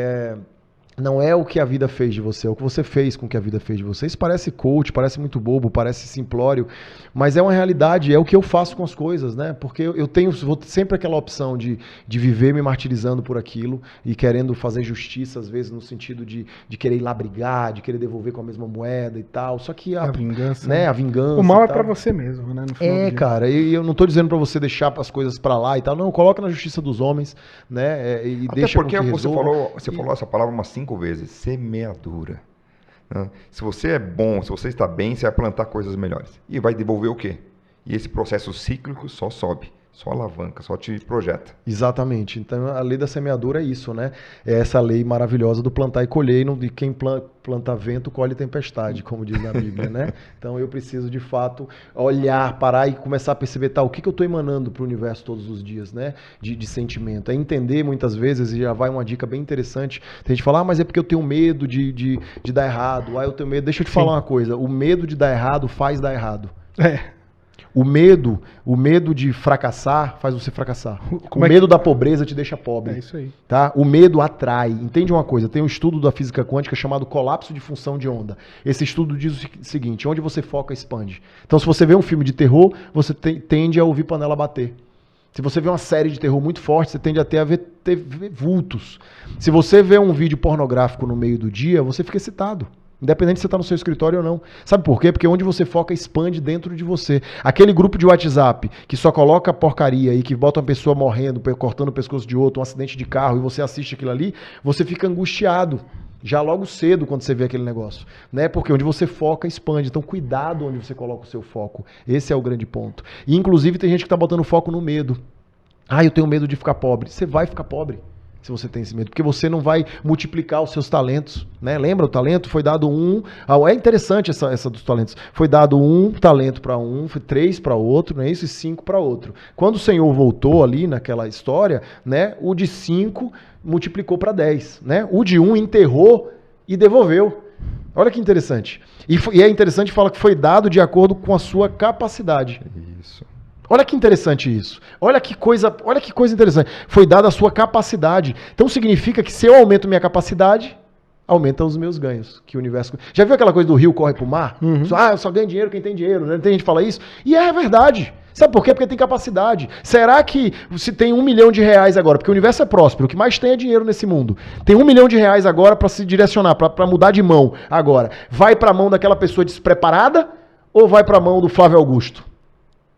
não é o que a vida fez de você, é o que você fez com que a vida fez de você. Isso parece coach, parece muito bobo, parece simplório, mas é uma realidade, é o que eu faço com as coisas, né? Porque eu vou ter sempre aquela opção de viver me martirizando por aquilo e querendo fazer justiça, às vezes, no sentido de querer ir lá brigar, de querer devolver com a mesma moeda e tal. Só que a vingança. Né? A vingança. O mal é pra você mesmo, né? No final do dia. Cara, eu não tô dizendo pra você deixar as coisas pra lá e tal. Não, coloca na justiça dos homens, né? E Até deixa porque com que você resolva. falou essa palavra umas 5 vezes, semeadura. Né? Se você é bom, se você está bem, você vai plantar coisas melhores. E vai devolver o quê? E esse processo cíclico só sobe, só alavanca, só te projeta. Exatamente. Então a lei da semeadura é isso, né? É essa lei maravilhosa do plantar e colher, e quem planta vento colhe tempestade, como diz na Bíblia, né? Então eu preciso de fato olhar, parar e começar a perceber, o que eu estou emanando para o universo todos os dias, né? De sentimento. É entender muitas vezes, e já vai uma dica bem interessante, tem gente que fala, mas é porque eu tenho medo de dar errado, eu tenho medo. Deixa eu te falar uma coisa, o medo de dar errado faz dar errado. O medo de fracassar faz você fracassar. O medo da pobreza te deixa pobre. É isso aí. Tá? O medo atrai. Entende uma coisa? Tem um estudo da física quântica chamado colapso de função de onda. Esse estudo diz o seguinte, onde você foca, expande. Então, se você vê um filme de terror, você tende a ouvir panela bater. Se você vê uma série de terror muito forte, você tende a ter vultos. Se você vê um vídeo pornográfico no meio do dia, você fica excitado. Independente se você está no seu escritório ou não. Sabe por quê? Porque onde você foca, expande dentro de você. Aquele grupo de WhatsApp que só coloca porcaria e que bota uma pessoa morrendo, cortando o pescoço de outro, um acidente de carro, e você assiste aquilo ali, você fica angustiado. Já logo cedo quando você vê aquele negócio. Né? Porque onde você foca, expande. Então cuidado onde você coloca o seu foco. Esse é o grande ponto. E inclusive tem gente que está botando foco no medo. Eu tenho medo de ficar pobre. Você vai ficar pobre. Se você tem esse medo, porque você não vai multiplicar os seus talentos, né? Lembra, o talento foi dado é interessante essa dos talentos, foi dado 1 talento para foi 3 para outro, né? Isso, e 5 para outro. Quando o Senhor voltou ali naquela história, né? O de 5 multiplicou para 10, né? O de 1 enterrou e devolveu. Olha que interessante. E é interessante falar que foi dado de acordo com a sua capacidade. Isso. Olha que interessante isso. Olha que coisa interessante. Foi dada a sua capacidade. Então significa que se eu aumento minha capacidade, aumenta os meus ganhos. Que o universo... Já viu aquela coisa do rio corre pro mar? Uhum. Eu só ganho dinheiro quem tem dinheiro. Né? Tem gente que fala isso. E é verdade. Sabe por quê? Porque tem capacidade. Será que se tem R$1 milhão agora, porque o universo é próspero, o que mais tem é dinheiro nesse mundo. Tem R$1 milhão agora para se direcionar, para mudar de mão agora. Vai para a mão daquela pessoa despreparada ou vai para a mão do Flávio Augusto?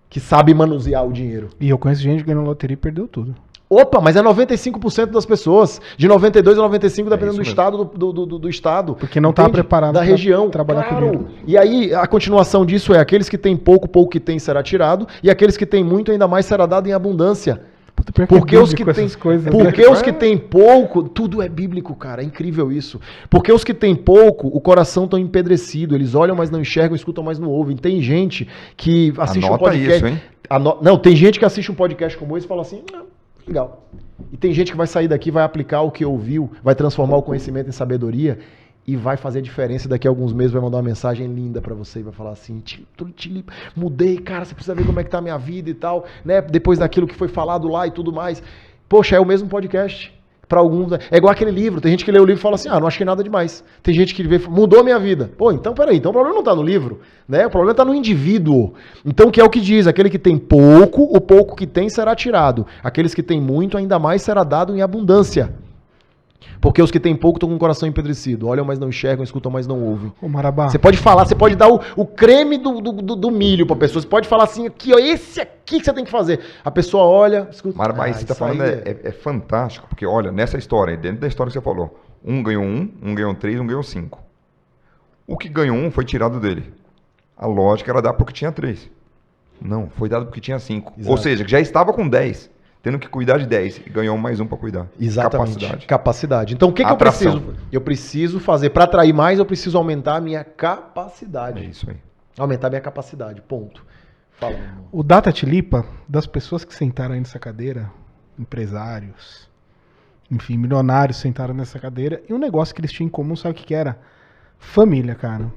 Que sabe manusear o dinheiro. E eu conheço gente que ganhou loteria e perdeu tudo. Opa, mas é 95% das pessoas. De 92 a 95, dependendo do isso estado, do estado. Porque não tá preparado da pra região. trabalhar com dinheiro. E aí, a continuação disso é aqueles que têm pouco, pouco que tem será tirado, e aqueles que têm muito, ainda mais será dado em abundância. Puta, pior que é Porque os que bíblico têm essas coisas, porque né? os que têm pouco, tudo é bíblico, cara, é incrível isso. Porque os que têm pouco, o coração tão empedrecido, eles olham, mas não enxergam, escutam, mas não ouvem. Tem gente que assiste Anota um podcast. isso, hein? Não, tem gente que assiste um podcast como esse e fala assim, legal. E tem gente que vai sair daqui, vai aplicar o que ouviu, vai transformar o conhecimento em sabedoria e vai fazer diferença. Daqui a alguns meses vai mandar uma mensagem linda pra você e vai falar assim, mudei, cara, você precisa ver como é que tá a minha vida e tal, né? Depois daquilo que foi falado lá e tudo mais. Poxa, é o mesmo podcast. Para alguns, é igual aquele livro. Tem gente que lê o livro e fala assim, não achei nada demais. Tem gente que vê, mudou a minha vida. Pô, então peraí, então o problema não tá no livro, né? O problema tá no indivíduo. Então, que é o que diz, aquele que tem pouco, o pouco que tem será tirado. Aqueles que têm muito, ainda mais será dado em abundância. Porque os que têm pouco estão com o coração empedrecido. Olham, mas não enxergam, escutam, mas não ouvem. Ô, Marabá. Você pode falar, você pode dar o creme do milho pra pessoa. Você pode falar assim, aqui, ó, esse aqui que você tem que fazer. A pessoa olha, escuta. Mas você tá falando é fantástico, porque olha, nessa história, dentro da história que você falou, um ganhou 3, um ganhou 5. O que ganhou 1 foi tirado dele. A lógica era dar porque tinha 3. Não, foi dado porque tinha 5. Exato. Ou seja, já estava com 10. Tendo que cuidar de 10 e ganhou mais um para cuidar. Exatamente. Capacidade. Então o que eu preciso? Eu preciso fazer, para atrair mais, eu preciso aumentar a minha capacidade. É isso aí. Aumentar a minha capacidade, ponto. Fala, meu irmão. O Data Tilipa, das pessoas que sentaram aí nessa cadeira, empresários, enfim, milionários sentaram nessa cadeira, e um negócio que eles tinham em comum, sabe o que era? Família, cara.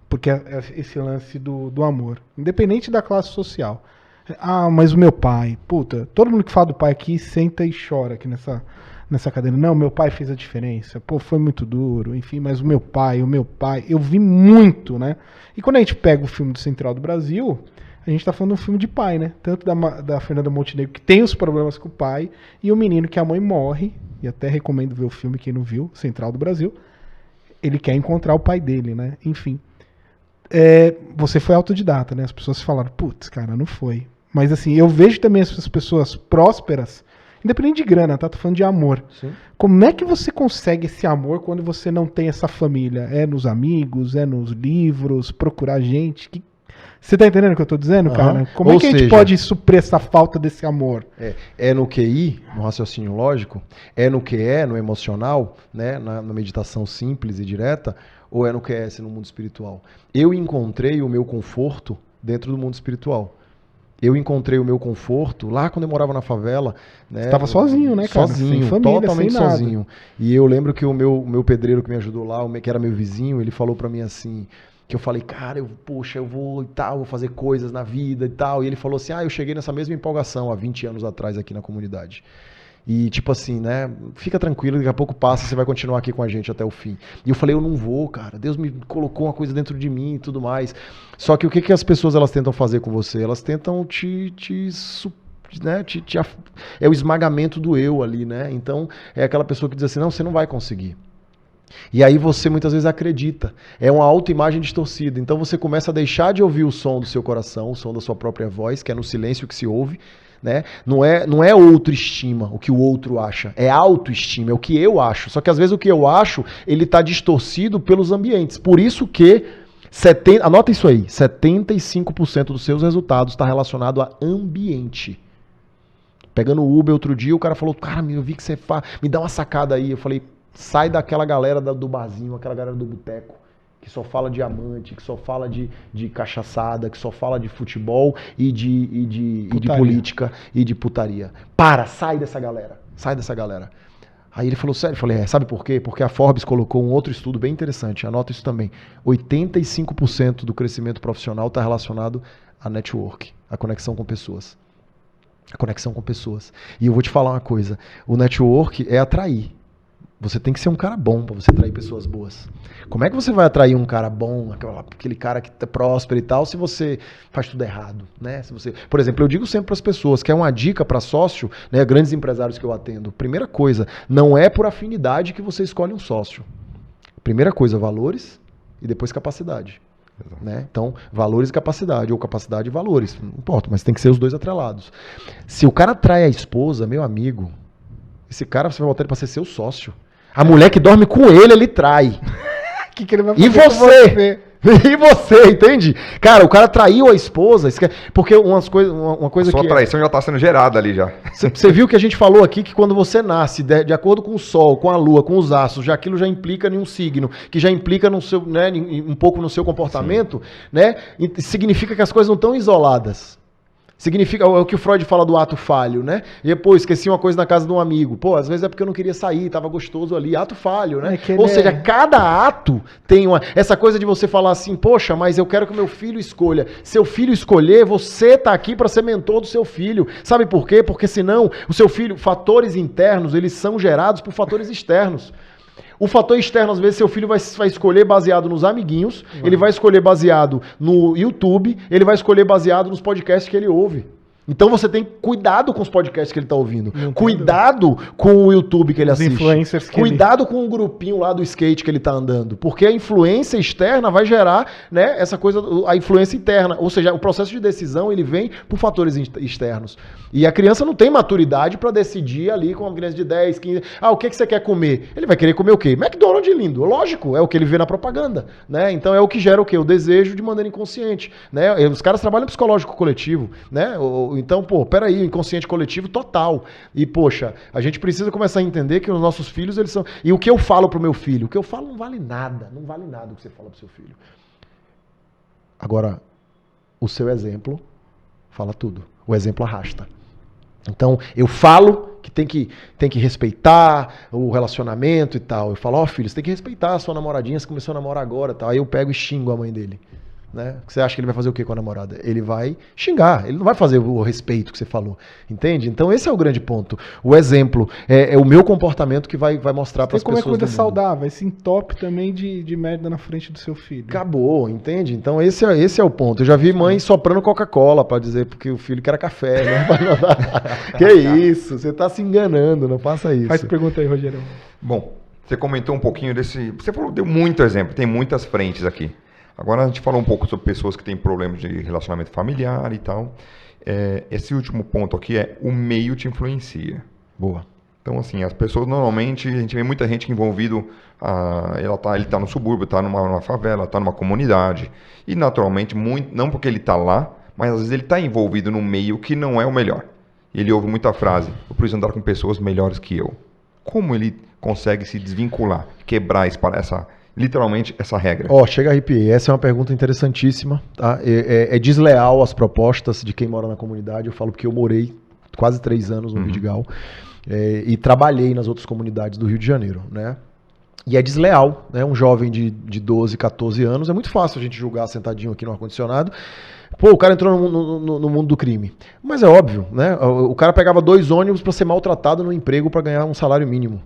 Porque é esse lance do amor. Independente da classe social. Ah, mas o meu pai, puta, todo mundo que fala do pai aqui senta e chora aqui nessa cadeira. Não, meu pai fez a diferença, pô, foi muito duro, enfim, mas o meu pai, eu vi muito, né? E quando a gente pega o filme do Central do Brasil, a gente tá falando de um filme de pai, né? Tanto da Fernanda Montenegro, que tem os problemas com o pai, e o menino que a mãe morre, e até recomendo ver o filme, quem não viu, Central do Brasil, ele quer encontrar o pai dele, né? Enfim. Você foi autodidata, né? As pessoas falaram, putz, cara, não foi. Mas assim, eu vejo também essas pessoas prósperas, independente de grana, tá? Tô falando de amor. Sim. Como é que você consegue esse amor quando você não tem essa família? É nos amigos, é nos livros, procurar gente? Você tá entendendo o que eu tô dizendo, cara? Como é que a gente pode suprir essa falta desse amor? É no QI, no raciocínio lógico, é no QE, no emocional, né? Na meditação simples e direta, ou é no QS, no mundo espiritual? Eu encontrei o meu conforto dentro do mundo espiritual. Eu encontrei o meu conforto lá quando eu morava na favela. Né? Você tava sozinho, né, cara? Sozinho, sem família, totalmente sem nada. sozinho. E eu lembro que o meu pedreiro que me ajudou lá, que era meu vizinho, ele falou pra mim assim, que eu falei, cara, eu vou e tal, vou fazer coisas na vida e tal. E ele falou assim, eu cheguei nessa mesma empolgação há 20 anos atrás aqui na comunidade. E tipo assim, né, fica tranquilo, daqui a pouco passa, você vai continuar aqui com a gente até o fim. E eu falei, eu não vou, cara, Deus me colocou uma coisa dentro de mim e tudo mais. Só que o que as pessoas elas tentam fazer com você? Elas tentam é o esmagamento do eu ali, né? Então, é aquela pessoa que diz assim, não, você não vai conseguir. E aí você muitas vezes acredita. É uma autoimagem distorcida. Então você começa a deixar de ouvir o som do seu coração, o som da sua própria voz, que é no silêncio que se ouve. Né? Não é autoestima, o que o outro acha, é autoestima, é o que eu acho. Só que às vezes o que eu acho, ele está distorcido pelos ambientes. Por isso que, anota isso aí, 75% dos seus resultados está relacionado a ambiente. Pegando o Uber outro dia, o cara falou, cara, eu vi que você me dá uma sacada aí. Eu falei, sai daquela galera do barzinho, aquela galera do boteco, que só fala de amante, que só fala de cachaçada, que só fala de futebol e de política e de putaria. Sai dessa galera, sai dessa galera. Aí ele falou, sério? Eu falei, sabe por quê? Porque a Forbes colocou um outro estudo bem interessante, anota isso também. 85% do crescimento profissional está relacionado a network, a conexão com pessoas. A conexão com pessoas. E eu vou te falar uma coisa, o network é atrair. Você tem que ser um cara bom para você atrair pessoas boas. Como é que você vai atrair um cara bom, aquele cara que é próspero e tal, se você faz tudo errado, né? Por exemplo, eu digo sempre para as pessoas, que é uma dica para sócio, né, grandes empresários que eu atendo. Primeira coisa, não é por afinidade que você escolhe um sócio. Primeira coisa, valores e depois capacidade. Né? Então, valores e capacidade, ou capacidade e valores, não importa, mas tem que ser os dois atrelados. Se o cara trai a esposa, meu amigo, esse cara você vai botar ele pra ser seu sócio. A mulher que dorme com ele trai. Que ele vai fazer E com você? E você, entende? Cara, o cara traiu a esposa, porque uma coisa Sua que... traição já tá sendo gerada ali já. Você viu que a gente falou aqui que quando você nasce de acordo com o sol, com a lua, com os astros, já aquilo já implica em um signo, que já implica no seu, né, um pouco no seu comportamento, né? E significa que as coisas não estão isoladas. Significa, é o que o Freud fala do ato falho, né? E pô, esqueci uma coisa na casa de um amigo. Pô, às vezes é porque eu não queria sair, tava gostoso ali. Ato falho, né? Ou seja, cada ato tem essa coisa de você falar assim, poxa, mas eu quero que o meu filho escolha. Seu filho escolher, você tá aqui para ser mentor do seu filho. Sabe por quê? Porque senão o seu filho, fatores internos, eles são gerados por fatores externos. O fator externo, às vezes, seu filho vai escolher baseado nos amiguinhos, ele vai escolher baseado no YouTube, ele vai escolher baseado nos podcasts que ele ouve. Então você tem cuidado com os podcasts que ele está ouvindo. Cuidado com o YouTube que ele assiste. Influencers que cuidado com o grupinho lá do skate que ele está andando. Porque a influência externa vai gerar, né, essa coisa, a influência interna. Ou seja, o processo de decisão ele vem por fatores externos. E a criança não tem maturidade para decidir ali com uma criança de 10, 15... o que você quer comer? Ele vai querer comer o quê? McDonald's lindo. Lógico, é o que ele vê na propaganda. Né? Então é o que gera o quê? O desejo de maneira inconsciente. Né? Os caras trabalham psicológico coletivo. Né? Então, pô, peraí, o inconsciente coletivo total. E, poxa, a gente precisa começar a entender que os nossos filhos, eles são... E o que eu falo pro meu filho? O que eu falo não vale nada. Não vale nada o que você fala pro seu filho. Agora, o seu exemplo fala tudo. O exemplo arrasta. Então, eu falo que tem que respeitar o relacionamento e tal. Eu falo, filho, você tem que respeitar a sua namoradinha, você começou a namorar agora e tal. Aí eu pego e xingo a mãe dele. Né? Você acha que ele vai fazer o que com a namorada? Ele vai xingar, ele não vai fazer o respeito que você falou, entende? Então esse é o grande ponto. O exemplo é o meu comportamento que vai mostrar para as pessoas. Como é coisa saudável, esse entope também de merda na frente do seu filho. Acabou, entende? Então esse é o ponto. Eu já vi mãe soprando Coca-Cola para dizer porque o filho quer café, né? Que isso? Você tá se enganando, não faça isso. Faz pergunta aí, Rogério. Bom, você comentou um pouquinho desse. Você falou, deu muito exemplo, tem muitas frentes aqui. Agora a gente falou um pouco sobre pessoas que têm problemas de relacionamento familiar e tal. Esse último ponto aqui é o meio te influencia. Boa. Então, assim, as pessoas normalmente, a gente vê muita gente envolvido, ele está no subúrbio, está numa favela, está numa comunidade. E naturalmente, não porque ele está lá, mas às vezes ele está envolvido num meio que não é o melhor. E ele ouve muita frase, eu preciso andar com pessoas melhores que eu. Como ele consegue se desvincular, quebrar literalmente essa regra? Chega a arrepiar. Essa é uma pergunta interessantíssima. Tá? É desleal as propostas de quem mora na comunidade. Eu falo porque eu morei quase 3 anos no Vidigal e trabalhei nas outras comunidades do Rio de Janeiro. Né? E é desleal. Né? Um jovem de 12, 14 anos, é muito fácil a gente julgar sentadinho aqui no ar-condicionado. Pô, o cara entrou no mundo do crime. Mas é óbvio, né? O cara pegava 2 ônibus para ser maltratado no emprego para ganhar um salário mínimo.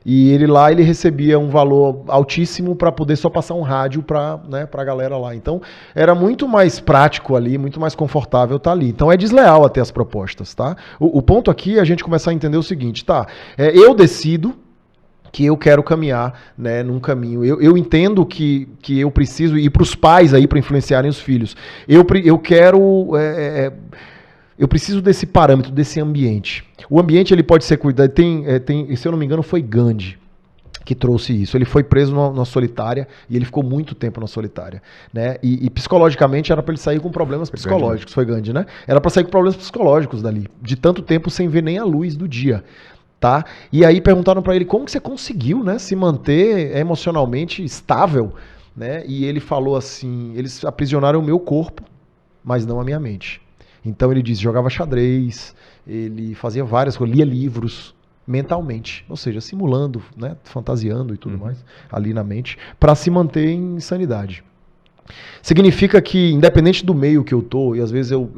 E ele recebia um valor altíssimo para poder só passar um rádio para a galera lá. Então, era muito mais prático ali, muito mais confortável estar ali. Então, é desleal até as propostas, tá? O ponto aqui é a gente começar a entender o seguinte, tá? Eu decido que eu quero caminhar, né, num caminho. Eu entendo que eu preciso ir para os pais aí para influenciarem os filhos. Eu quero... Eu preciso desse parâmetro, desse ambiente. O ambiente ele pode ser cuidado. Se eu não me engano, foi Gandhi que trouxe isso. Ele foi preso na solitária e ele ficou muito tempo na solitária. Né? E psicologicamente era para ele sair com problemas psicológicos. Foi Gandhi, né? Era para sair com problemas psicológicos dali. De tanto tempo sem ver nem a luz do dia. Tá? E aí perguntaram para ele como que você conseguiu, né, se manter emocionalmente estável. Né? E ele falou assim, eles aprisionaram o meu corpo, mas não a minha mente. Então ele disse, jogava xadrez, ele fazia várias coisas, lia livros mentalmente, ou seja, simulando, né, fantasiando e tudo mais ali na mente, para se manter em sanidade. Significa que, independente do meio que eu tô, e às vezes eu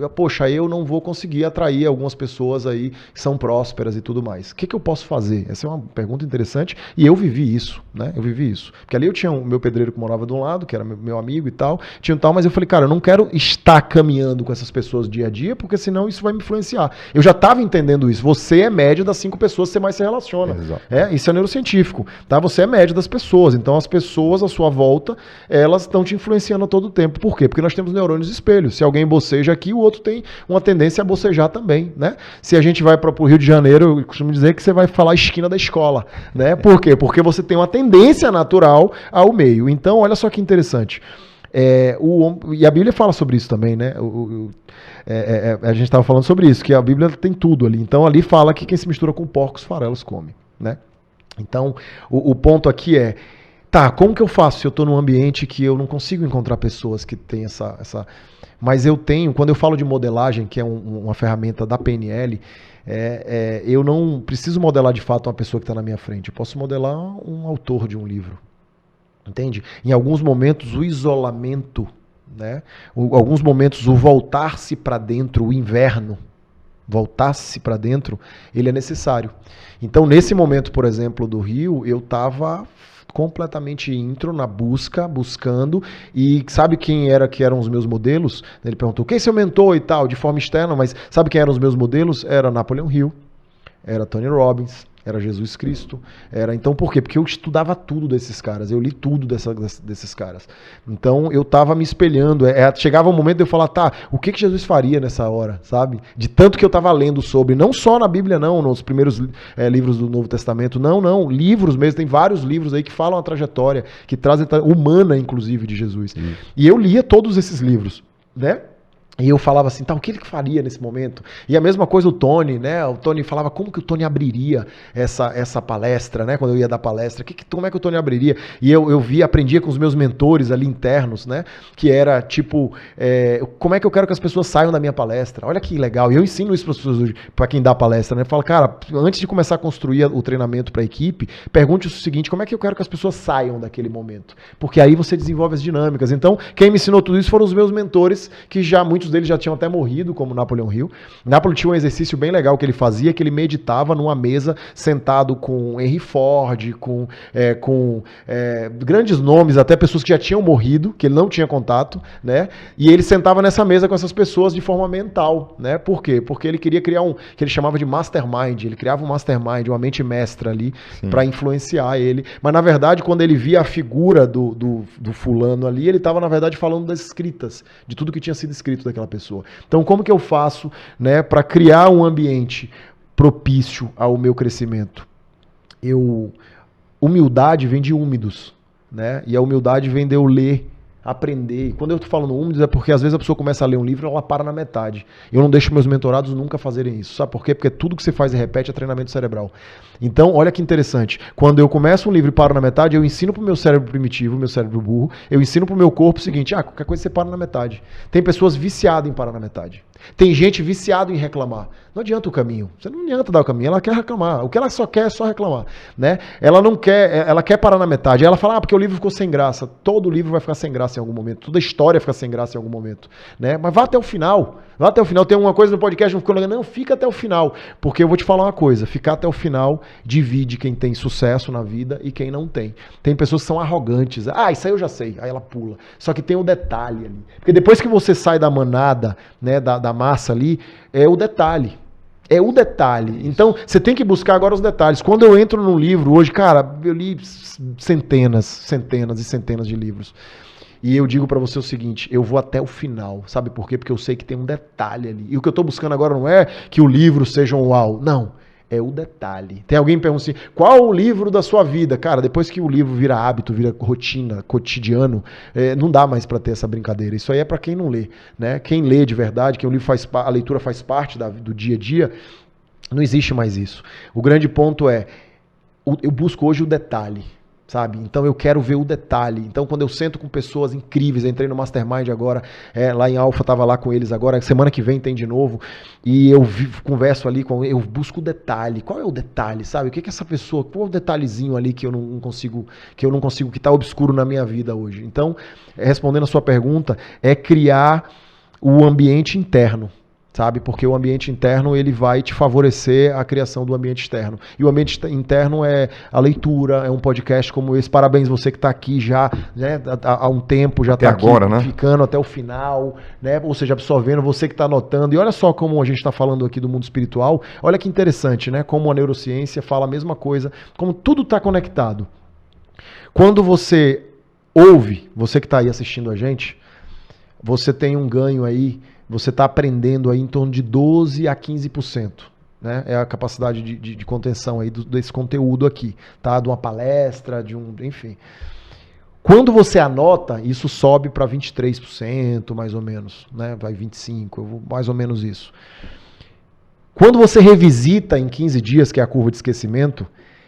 não vou conseguir atrair algumas pessoas aí que são prósperas e tudo mais. O que eu posso fazer? Essa é uma pergunta interessante e eu vivi isso, né? Eu vivi isso. Porque ali eu tinha o meu pedreiro que morava de um lado, que era meu amigo e tal, mas eu falei, cara, eu não quero estar caminhando com essas pessoas dia a dia, porque senão isso vai me influenciar. Eu já estava entendendo isso. Você é média das 5 pessoas que você mais se relaciona. Isso é neurocientífico, tá? Você é média das pessoas. Então as pessoas à sua volta, elas estão te influenciando funciona todo o tempo. Por quê? Porque nós temos neurônios espelhos. Se alguém boceja aqui, o outro tem uma tendência a bocejar também, né? Se a gente vai para o Rio de Janeiro, eu costumo dizer que você vai falar a esquina da escola, né? Por quê? Porque você tem uma tendência natural ao meio. Então, olha só que interessante. E a Bíblia fala sobre isso também, né? A gente estava falando sobre isso, que a Bíblia tem tudo ali. Então, ali fala que quem se mistura com porcos, farelos come, né? Então, o ponto aqui é, tá, como que eu faço se eu estou num ambiente que eu não consigo encontrar pessoas que têm essa... Mas eu tenho, quando eu falo de modelagem, que é uma ferramenta da PNL, eu não preciso modelar de fato uma pessoa que está na minha frente. Eu posso modelar um autor de um livro. Entende? Em alguns momentos, o isolamento, né? Alguns momentos, o voltar-se para dentro, o inverno, voltar-se para dentro, ele é necessário. Então, nesse momento, por exemplo, do Rio, eu estava completamente intro na buscando, e sabe quem que eram os meus modelos? Ele perguntou, quem é seu mentor e tal, de forma externa, mas sabe quem eram os meus modelos? Era Napoleon Hill, era Tony Robbins, era Jesus Cristo, então por quê? Porque eu estudava tudo desses caras, eu li tudo desses caras. Então eu estava me espelhando, chegava um momento de eu falar, tá, o que Jesus faria nessa hora, sabe? De tanto que eu estava lendo sobre, não só na Bíblia não, nos primeiros livros do Novo Testamento, não, livros mesmo, tem vários livros aí que falam a trajetória, que trazem humana, inclusive, de Jesus. E eu lia todos esses livros, né? E eu falava assim, tá, o que ele faria nesse momento? E a mesma coisa o Tony, né? O Tony falava como que o Tony abriria essa palestra, né? Quando eu ia dar palestra, como é que o Tony abriria? E eu aprendia com os meus mentores ali internos, né? Que era tipo, como é que eu quero que as pessoas saiam da minha palestra? Olha que legal. E eu ensino isso para as pessoas hoje, para quem dá palestra, né? Eu falo, cara, antes de começar a construir o treinamento para a equipe, pergunte o seguinte, como é que eu quero que as pessoas saiam daquele momento? Porque aí você desenvolve as dinâmicas. Então, quem me ensinou tudo isso foram os meus mentores, que já muitos deles já tinham até morrido, como Napoleon Hill. Napoleon tinha um exercício bem legal que ele fazia, que ele meditava numa mesa, sentado com Henry Ford, com grandes nomes, até pessoas que já tinham morrido, que ele não tinha contato, né? E ele sentava nessa mesa com essas pessoas de forma mental, né? Por quê? Porque ele queria criar que ele chamava de mastermind, ele criava um mastermind, uma mente mestra ali, para influenciar ele. Mas, na verdade, quando ele via a figura do fulano ali, ele estava, na verdade, falando das escritas, de tudo que tinha sido escrito daquela pessoa. Então, como que eu faço, né, para criar um ambiente propício ao meu crescimento? Humildade vem de úmidos, né? E a humildade vem de eu ler, aprender. E quando eu estou falando úmidos é porque às vezes a pessoa começa a ler um livro e ela para na metade. Eu não deixo meus mentorados nunca fazerem isso. Sabe por quê? Porque tudo que você faz e repete é treinamento cerebral. Então, olha que interessante. Quando eu começo um livro e paro na metade, eu ensino pro meu cérebro primitivo, meu cérebro burro, eu ensino pro meu corpo o seguinte, qualquer coisa você para na metade. Tem pessoas viciadas em parar na metade. Tem gente viciada em reclamar. Não adianta o caminho. Você não adianta dar o caminho. Ela quer reclamar. O que ela só quer é só reclamar, né? Ela não quer, ela quer parar na metade. Ela fala, porque o livro ficou sem graça. Todo livro vai ficar sem graça em algum momento. Toda história fica sem graça em algum momento, né? Mas vá até o final. Vá até o final. Tem uma coisa no podcast, não ficou legal. Não, fica até o final. Porque eu vou te falar uma coisa. Ficar até o final divide quem tem sucesso na vida e quem não tem. Tem pessoas que são arrogantes. Isso aí eu já sei. Aí ela pula. Só que tem o detalhe ali. Porque depois que você sai da manada, né, da massa ali, é o detalhe. É o detalhe. Então, você tem que buscar agora os detalhes. Quando eu entro num livro hoje, cara, eu li centenas e centenas de livros. E eu digo pra você o seguinte, eu vou até o final. Sabe por quê? Porque eu sei que tem um detalhe ali. E o que eu tô buscando agora não é que o livro seja um uau. Não. É o detalhe. Tem alguém que pergunta assim, qual o livro da sua vida? Cara, depois que o livro vira hábito, vira rotina, cotidiano, não dá mais para ter essa brincadeira. Isso aí é para quem não lê, né? Quem lê de verdade, que o livro a leitura faz parte do dia a dia, não existe mais isso. O grande ponto é, eu busco hoje o detalhe. Sabe? Então eu quero ver o detalhe. Então quando eu sento com pessoas incríveis, eu entrei no Mastermind agora, lá em Alfa, estava lá com eles agora, semana que vem tem de novo, e eu converso ali, eu busco o detalhe. Qual é o detalhe, sabe? O que essa pessoa, qual é o detalhezinho ali que eu não consigo, que está obscuro na minha vida hoje? Então, respondendo a sua pergunta, é criar o ambiente interno. Sabe? Porque o ambiente interno ele vai te favorecer a criação do ambiente externo. E o ambiente interno é a leitura, é um podcast como esse. Parabéns você que está aqui já, né, há um tempo, já está aqui agora, né? Ficando até o final, né? Ou seja, absorvendo, você que está anotando. E olha só como a gente está falando aqui do mundo espiritual. Olha que interessante, né? Como a neurociência fala a mesma coisa, como tudo está conectado. Quando você ouve, você que está aí assistindo a gente, você tem um ganho aí, você está aprendendo aí em torno de 12 a 15%. Né? É a capacidade de contenção aí desse conteúdo aqui, tá? De uma palestra, enfim. Quando você anota, isso sobe para 23%, mais ou menos, né? Vai 25%, mais ou menos isso. Quando você revisita em 15 dias, que é a curva de esquecimento,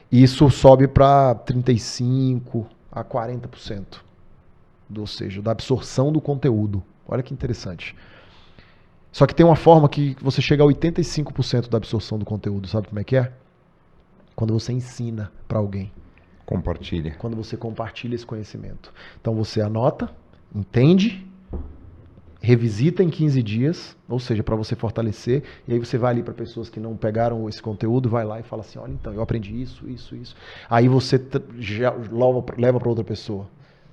isso sobe para 35% a 40%. Ou seja, da absorção do conteúdo. Olha que interessante. Só que tem uma forma que você chega a 85% da absorção do conteúdo. Sabe como é que é? Quando você ensina para alguém. Compartilha. Quando você compartilha esse conhecimento. Então você anota, entende, revisita em 15 dias, ou seja, para você fortalecer, e aí você vai ali para pessoas que não pegaram esse conteúdo, vai lá e fala assim, olha, então, eu aprendi isso. Aí você já leva para outra pessoa.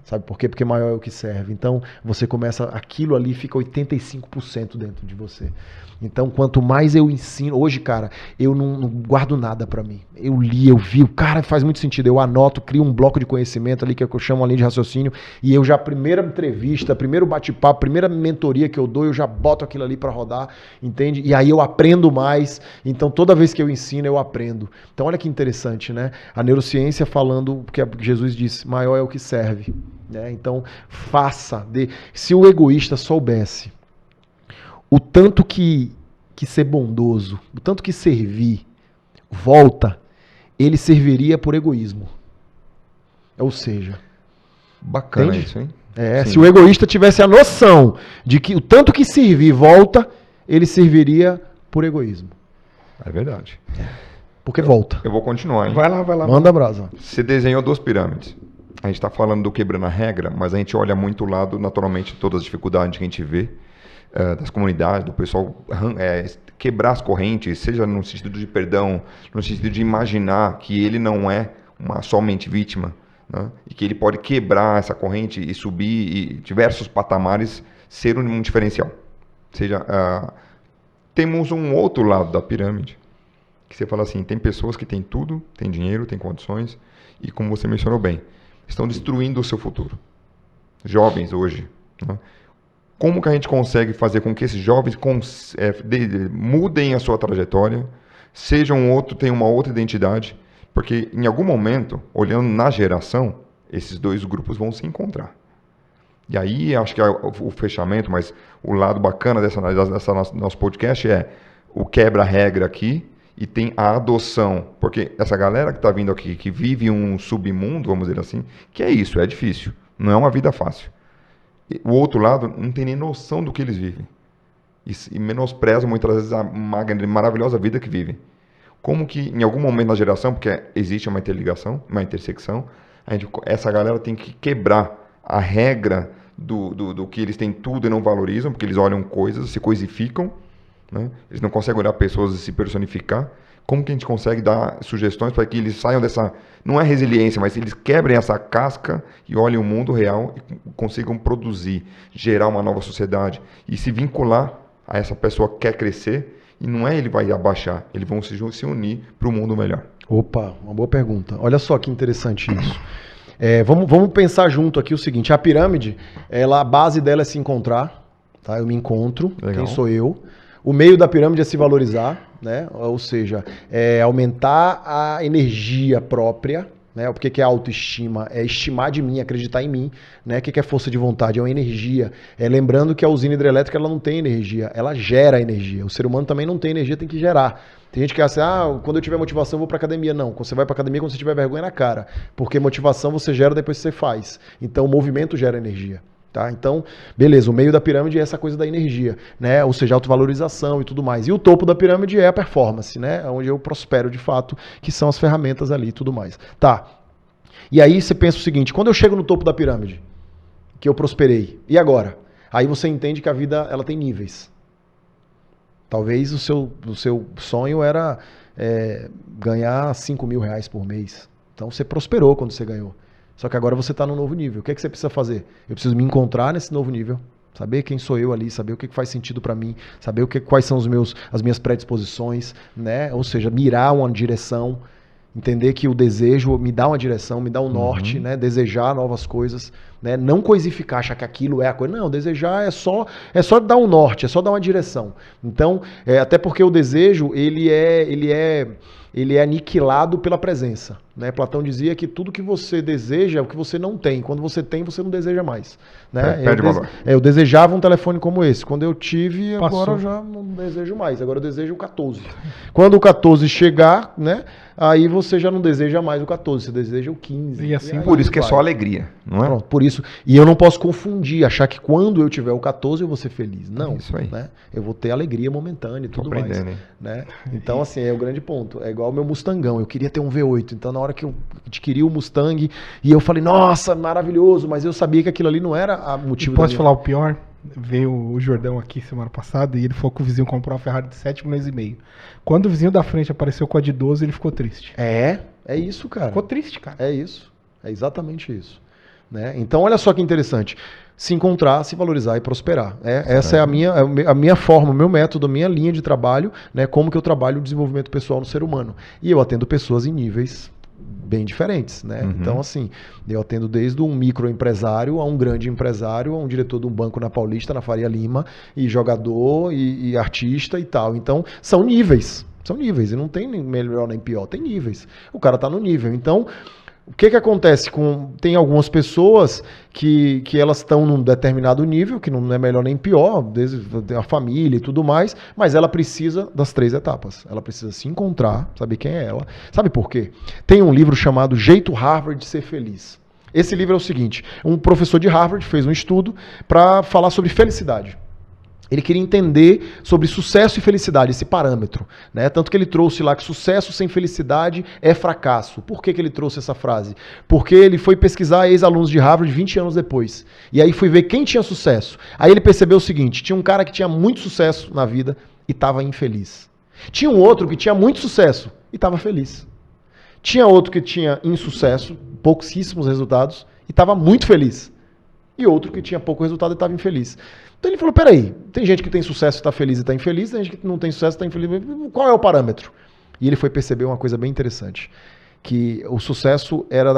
Sabe por quê? Porque maior é o que serve. Então, você começa, aquilo ali fica 85% dentro de você. Então, quanto mais eu ensino, hoje, cara, eu não guardo nada pra mim. Eu li, eu vi, cara, faz muito sentido. Eu anoto, crio um bloco de conhecimento ali, que eu chamo uma linha de raciocínio, e eu já, primeira entrevista, primeiro bate-papo, primeira mentoria que eu dou, eu já boto aquilo ali pra rodar, entende? E aí eu aprendo mais. Então, toda vez que eu ensino, eu aprendo. Então, olha que interessante, né? A neurociência falando, porque Jesus disse, maior é o que serve. Então, faça. Se o egoísta soubesse o tanto que ser bondoso, o tanto que servir volta, ele serviria por egoísmo. Ou seja... Bacana entende? isso, hein? Se o egoísta tivesse a noção de que o tanto que servir volta, ele serviria por egoísmo. É verdade. Porque volta. Eu vou continuar, hein? Vai lá. Manda brasa. Você desenhou 2 pirâmides. A gente está falando do quebrando a regra, mas a gente olha muito o lado, naturalmente, todas as dificuldades que a gente vê das comunidades, do pessoal quebrar as correntes, seja no sentido de perdão, no sentido de imaginar que ele não é somente vítima, né? E que ele pode quebrar essa corrente e subir e diversos patamares ser um diferencial. Ou seja, temos um outro lado da pirâmide, que você fala assim, tem pessoas que têm tudo, têm dinheiro, têm condições, e como você mencionou bem, estão destruindo o seu futuro. Jovens hoje. Né? Como que a gente consegue fazer com que esses jovens mudem a sua trajetória, tenham uma outra identidade? Porque em algum momento, olhando na geração, esses 2 grupos vão se encontrar. E aí, acho que é o fechamento, mas o lado bacana dessa nosso podcast é o quebra-regra aqui, e tem a adoção, porque essa galera que está vindo aqui, que vive um submundo, vamos dizer assim, que é isso, é difícil, não é uma vida fácil. O outro lado não tem nem noção do que eles vivem, e menosprezam muitas vezes a maravilhosa vida que vivem. Como que em algum momento na geração, porque existe uma interligação, uma intersecção, essa galera tem que quebrar a regra do que eles têm tudo e não valorizam, porque eles olham coisas, se coisificam, né? Eles não conseguem olhar pessoas e se personificar. Como que a gente consegue dar sugestões para que eles saiam dessa... Não é resiliência, mas eles quebrem essa casca e olhem o mundo real e consigam produzir, gerar uma nova sociedade e se vincular a essa pessoa que quer crescer, e não é ele vai abaixar, eles vão se unir para o mundo melhor. Opa, uma boa pergunta. Olha só que interessante isso. Vamos pensar junto aqui o seguinte, a pirâmide, a base dela é se encontrar, tá? Eu me encontro, Legal. Quem sou eu? O meio da pirâmide é se valorizar, né? Ou seja, aumentar a energia própria, né? O que é autoestima? É estimar de mim, acreditar em mim, né? O que é força de vontade? É uma energia. Lembrando que a usina hidrelétrica ela não tem energia, ela gera energia. O ser humano também não tem energia, tem que gerar. Tem gente que acha assim, quando eu tiver motivação eu vou pra academia. Não, quando você vai pra academia quando você tiver vergonha na cara. Porque motivação você gera depois que você faz. Então o movimento gera energia. Tá? Então, beleza, o meio da pirâmide é essa coisa da energia, né? Ou seja, autovalorização e tudo mais. E o topo da pirâmide é a performance, né? Onde eu prospero de fato, que são as ferramentas ali e tudo mais. Tá. E aí você pensa o seguinte, quando eu chego no topo da pirâmide, que eu prosperei, e agora? Aí você entende que a vida ela tem níveis. Talvez o seu sonho era ganhar R$5.000 por mês. Então você prosperou quando você ganhou. Só que agora você está num novo nível. O que é que você precisa fazer? Eu preciso me encontrar nesse novo nível, saber quem sou eu ali, saber o que faz sentido para mim, saber quais são as minhas predisposições, né? Ou seja, mirar uma direção. Entender que o desejo me dá uma direção, me dá um norte, né? Desejar novas coisas, né? Não coisificar, achar que aquilo é a coisa. Não, desejar é só dar um norte, é só dar uma direção. Então, até porque o desejo, ele é aniquilado pela presença, né? Platão dizia que tudo que você deseja é o que você não tem. Quando você tem, você não deseja mais, né? Perde valor. Eu desejava um telefone como esse. Quando eu tive, Passou. agora eu já não desejo mais. Agora eu desejo o 14. Quando o 14 chegar, né? Aí você já não deseja mais o 14, você deseja o 15. E assim aí Por isso que é vai. só alegria, não é? Pronto, por isso. E eu não posso confundir, achar que quando eu tiver o 14 eu vou ser feliz. Não. Isso aí. Né? Eu vou ter alegria momentânea e Tô tudo mais. aprendendo, hein? Né? Então, assim, é o grande ponto. É igual o meu Mustangão. Eu queria ter um V8. Então, na hora que eu adquiri o Mustang, e eu falei, nossa, maravilhoso, mas eu sabia que aquilo ali não era o motivo Posso da minha... falar o pior? Veio o Jordão aqui semana passada e ele falou que o vizinho comprou uma Ferrari de 7,5 milhões. Quando o vizinho da frente apareceu com a de 12, ele ficou triste. É isso, cara. Ficou triste, cara. É isso. É exatamente isso. Né? Então, olha só que interessante. Se encontrar, se valorizar e prosperar. Essa é a minha forma, o meu método, a minha linha de trabalho, né? Como que eu trabalho o desenvolvimento pessoal no ser humano. E eu atendo pessoas em níveis bem diferentes, né? Então, assim, eu atendo desde um microempresário a um grande empresário, a um diretor de um banco na Paulista, na Faria Lima, e jogador, e artista e tal. Então, são níveis. São níveis. E não tem nem melhor nem pior, tem níveis. O cara tá no nível. Então, o que acontece tem algumas pessoas que elas estão num determinado nível, que não é melhor nem pior, desde a família e tudo mais, mas ela precisa das 3 etapas. Ela precisa se encontrar, saber quem é ela. Sabe por quê? Tem um livro chamado Jeito Harvard de Ser Feliz. Esse livro é o seguinte, um professor de Harvard fez um estudo para falar sobre felicidade. Ele queria entender sobre sucesso e felicidade, esse parâmetro, né? Tanto que ele trouxe lá que sucesso sem felicidade é fracasso. Por que ele trouxe essa frase? Porque ele foi pesquisar ex-alunos de Harvard 20 anos depois. E aí foi ver quem tinha sucesso. Aí ele percebeu o seguinte, tinha um cara que tinha muito sucesso na vida e estava infeliz. Tinha um outro que tinha muito sucesso e estava feliz. Tinha outro que tinha insucesso, pouquíssimos resultados, e estava muito feliz. E outro que tinha pouco resultado e estava infeliz. Então ele falou, peraí, tem gente que tem sucesso e está feliz e está infeliz, tem gente que não tem sucesso e está infeliz. Qual é o parâmetro? E ele foi perceber uma coisa bem interessante, que o sucesso era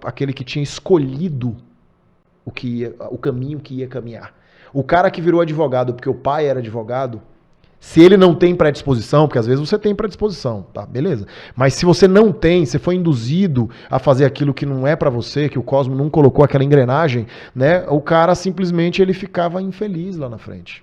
aquele que tinha escolhido o caminho que ia caminhar. O cara que virou advogado porque o pai era advogado, se ele não tem predisposição, porque às vezes você tem predisposição, tá? Beleza. Mas se você não tem, você foi induzido a fazer aquilo que não é pra você, que o cosmos não colocou aquela engrenagem, né? O cara simplesmente ele ficava infeliz lá na frente.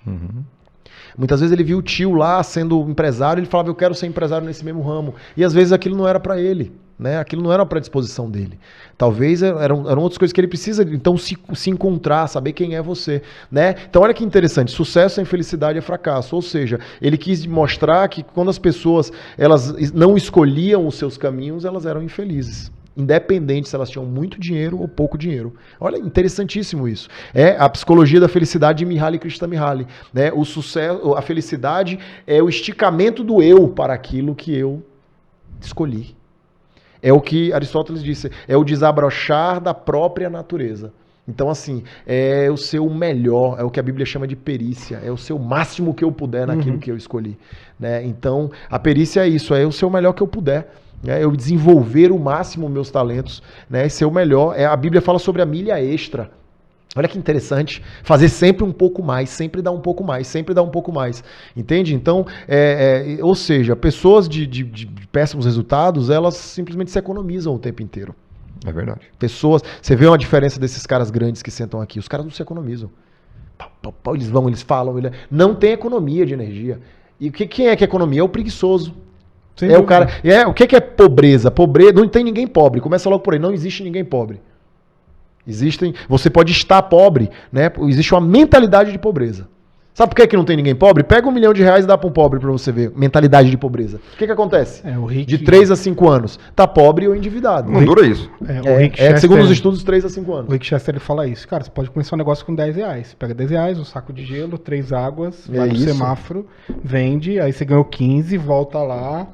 Muitas vezes ele viu o tio lá sendo empresário, ele falava, eu quero ser empresário nesse mesmo ramo. E às vezes aquilo não era pra ele. Né? Aquilo não era a predisposição dele. Talvez eram outras coisas que ele precisa, então, se encontrar, saber quem é você. Né? Então, olha que interessante, sucesso sem felicidade é fracasso. Ou seja, ele quis mostrar que quando as pessoas elas não escolhiam os seus caminhos, elas eram infelizes. Independente se elas tinham muito dinheiro ou pouco dinheiro. Olha, interessantíssimo isso. É a psicologia da felicidade de Mihaly Csikszentmihalyi. Né? O sucesso, a felicidade é o esticamento do eu para aquilo que eu escolhi. É o que Aristóteles disse, é o desabrochar da própria natureza. Então, assim, é o seu melhor, é o que a Bíblia chama de perícia, é o seu máximo que eu puder naquilo que eu escolhi. Né? Então, a perícia é isso, é o seu melhor que eu puder. Né? Eu desenvolver o máximo meus talentos, né? Ser o melhor. A Bíblia fala sobre a milha extra. Olha que interessante, fazer sempre um pouco mais, sempre dar um pouco mais, sempre dar um pouco mais, entende? Então, ou seja, pessoas de péssimos resultados, elas simplesmente se economizam o tempo inteiro. É verdade. Pessoas, você vê uma diferença desses caras grandes que sentam aqui, os caras não se economizam. Eles vão, eles falam, não tem economia de energia. E quem é que é economia? É o preguiçoso. O cara. O que é pobreza? Pobreza, não tem ninguém pobre, começa logo por aí, não existe ninguém pobre. Você pode estar pobre, né? Existe uma mentalidade de pobreza. Sabe por que não tem ninguém pobre? Pega R$1 milhão e dá para um pobre para você ver. Mentalidade de pobreza. O que acontece? O Rick... De 3 a 5 anos. Tá pobre ou endividado. Não dura isso. O Rick Chester, segundo os estudos, 3 a 5 anos. O Rick Chester ele fala isso. Cara, você pode começar um negócio com R$10. Pega R$10, um saco de gelo, 3 águas, vai no semáforo, vende, aí você ganhou 15, volta lá...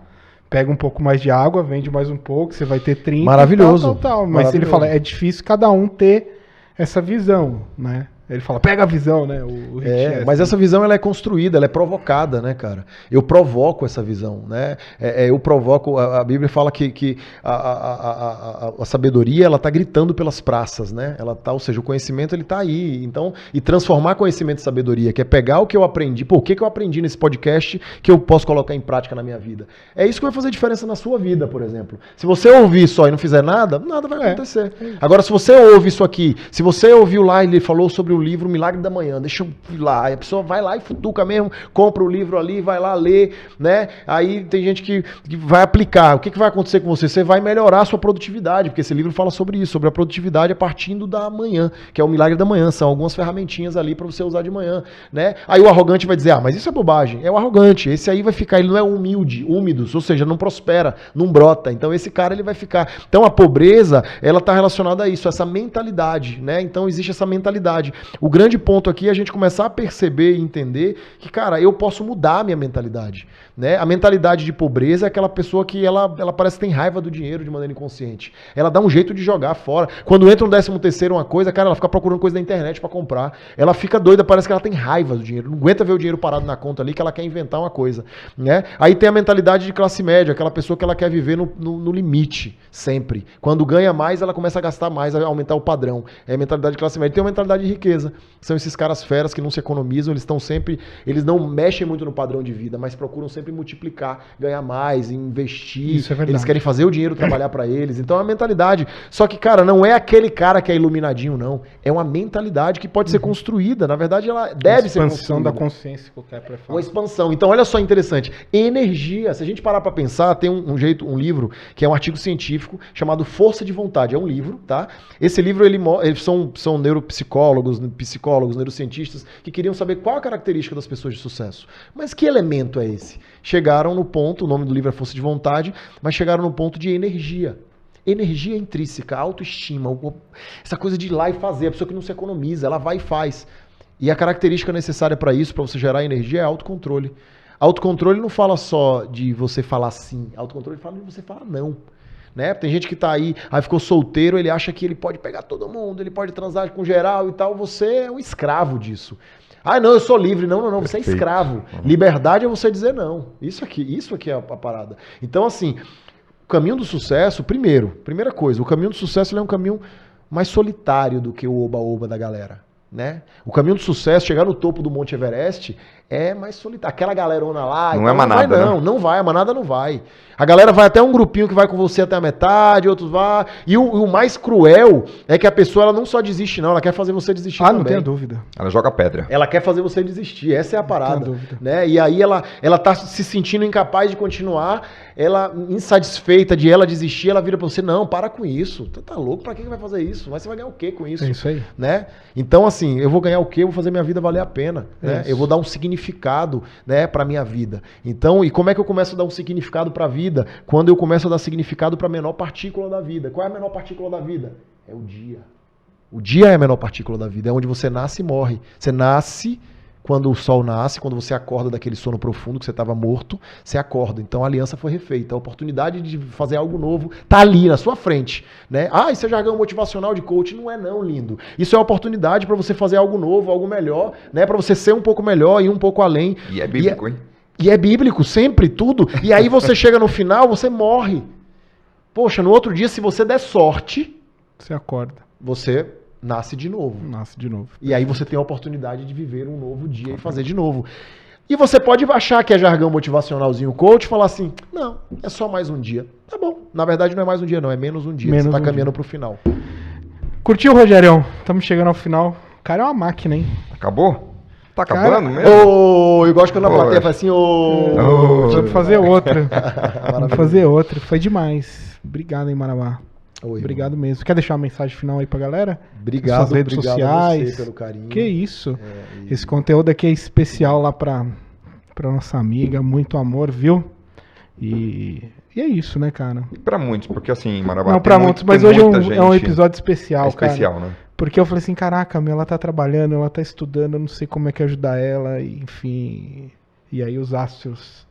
Pega um pouco mais de água, vende mais um pouco, você vai ter 30. Maravilhoso. Tal. Mas ele fala, é difícil cada um ter essa visão, né? Ele fala, pega a visão, né? O Rick Chester. Mas essa visão ela é construída, ela é provocada, né, cara? Eu provoco essa visão, né? Eu provoco, a Bíblia fala que a sabedoria, ela tá gritando pelas praças, né? Ela tá, ou seja, o conhecimento ele tá aí. Então, e transformar conhecimento em sabedoria, que é pegar o que eu aprendi, o que eu aprendi nesse podcast que eu posso colocar em prática na minha vida. É isso que vai fazer diferença na sua vida, por exemplo. Se você ouvir só e não fizer nada, nada vai acontecer. Agora, se você ouve isso aqui, se você ouviu lá, ele falou sobre o livro Milagre da Manhã, deixa eu ir lá, e a pessoa vai lá e futuca mesmo, compra o livro ali, vai lá ler, né? Aí tem gente que vai aplicar. O que vai acontecer com você? Você vai melhorar a sua produtividade, porque esse livro fala sobre isso, sobre a produtividade a partir da manhã, que é o Milagre da Manhã, são algumas ferramentinhas ali para você usar de manhã, né? Aí o arrogante vai dizer, mas isso é bobagem. É o arrogante, esse aí vai ficar, ele não é humilde, úmidos, ou seja, não prospera, não brota. Então esse cara ele vai ficar. Então a pobreza, ela está relacionada a isso, essa mentalidade, né? Então existe essa mentalidade. O grande ponto aqui é a gente começar a perceber e entender que, cara, eu posso mudar a minha mentalidade, né? A mentalidade de pobreza é aquela pessoa que ela parece que tem raiva do dinheiro de maneira inconsciente. Ela dá um jeito de jogar fora. Quando entra um 13º uma coisa, cara, ela fica procurando coisa na internet para comprar. Ela fica doida, parece que ela tem raiva do dinheiro. Não aguenta ver o dinheiro parado na conta ali, que ela quer inventar uma coisa, né? Aí tem a mentalidade de classe média, aquela pessoa que ela quer viver no limite, sempre. Quando ganha mais, ela começa a gastar mais, a aumentar o padrão. É a mentalidade de classe média. Tem a mentalidade de riqueza. São esses caras feras que não se economizam, eles estão sempre, eles não mexem muito no padrão de vida, mas procuram sempre multiplicar, ganhar mais, investir. Isso é verdade. Eles querem fazer o dinheiro trabalhar para eles. Então é uma mentalidade. Só que, cara, não é aquele cara que é iluminadinho, não. É uma mentalidade que pode ser construída. Na verdade, ela deve ser construída. Expansão da consciência que o Kepler fala. Uma expansão. Então, olha só interessante. Energia. Se a gente parar para pensar, tem um livro que é um artigo científico chamado Força de Vontade. É um livro, tá? Esse livro, eles são neuropsicólogos, neurocientistas que queriam saber qual a característica das pessoas de sucesso. Mas que elemento é esse? Chegaram no ponto, o nome do livro é Força de Vontade, mas chegaram no ponto de energia. Energia intrínseca, autoestima, essa coisa de ir lá e fazer. A pessoa que não se economiza, ela vai e faz. E a característica necessária para isso, para você gerar energia, é autocontrole. Autocontrole não fala só de você falar sim. Autocontrole fala de você falar não. Né? Tem gente que tá aí ficou solteiro, ele acha que ele pode pegar todo mundo, ele pode transar com geral e tal. Você é um escravo disso. Não, eu sou livre. Não, você é escravo. Liberdade é você dizer não. Isso aqui é a parada. Então, assim, o caminho do sucesso, primeira coisa, o caminho do sucesso ele é um caminho mais solitário do que o oba-oba da galera. Né? O caminho do sucesso, chegar no topo do Monte Everest, é mais solitário. Aquela galerona lá... Não é manada, não vai, não vai, a manada não vai. A galera vai até um grupinho que vai com você até a metade, outros vai... E o mais cruel é que a pessoa ela não só desiste, não, ela quer fazer você desistir também. Não tenho dúvida. Ela joga pedra. Ela quer fazer você desistir, essa é a parada. Não tenho dúvida. Né? E aí ela tá se sentindo incapaz de continuar, ela insatisfeita de ela desistir, ela vira pra você, não, para com isso. Tu tá louco? Pra que vai fazer isso? Mas você vai ganhar o quê com isso? É isso aí. Né? Então, assim, eu vou ganhar o quê? Eu vou fazer minha vida valer a pena. Né? Eu vou dar um significado, né, pra minha vida. Então, e como é que eu começo a dar um significado pra vida? Quando eu começo a dar significado pra menor partícula da vida. Qual é a menor partícula da vida? É o dia. O dia é a menor partícula da vida. É onde você nasce e morre. Você nasce... Quando o sol nasce, quando você acorda daquele sono profundo que você estava morto, você acorda. Então a aliança foi refeita. A oportunidade de fazer algo novo está ali na sua frente. Né? Isso é jargão motivacional de coach. Não é não, lindo. Isso é uma oportunidade para você fazer algo novo, algo melhor, né? Para você ser um pouco melhor e um pouco além. E é bíblico, hein? E é bíblico, sempre, tudo. E aí você chega no final, você morre. Poxa, no outro dia, se você der sorte... Você acorda. Você... nasce de novo. Nasce de novo. E aí você tem a oportunidade de viver um novo dia e fazer de novo. E você pode achar que é jargão motivacionalzinho coach e falar assim, não, é só mais um dia. Tá bom. Na verdade não é mais um dia não, é menos um dia. Menos você tá um caminhando dia. pro final. Curtiu, Rogerião? Estamos chegando ao final. O cara é uma máquina, hein? Acabou? Tá Cara, acabando mesmo? Eu gosto quando a plateia fala assim, Vamos fazer outra. Vamos fazer outra. Foi demais. Obrigado, hein, Marabá. Oi, obrigado mesmo. Quer deixar uma mensagem final aí pra galera? Obrigado, suas redes sociais. a você pelo carinho. Que isso. Esse conteúdo aqui é especial lá pra nossa amiga. Muito amor, viu? E é isso, né, cara? Pra muitos, porque assim, Marabá, Não, pra muitos, mas hoje é um episódio especial, especial, cara. né? Porque eu falei assim, caraca, ela tá trabalhando, ela tá estudando, eu não sei como é que ajudar ela, enfim. E aí os astros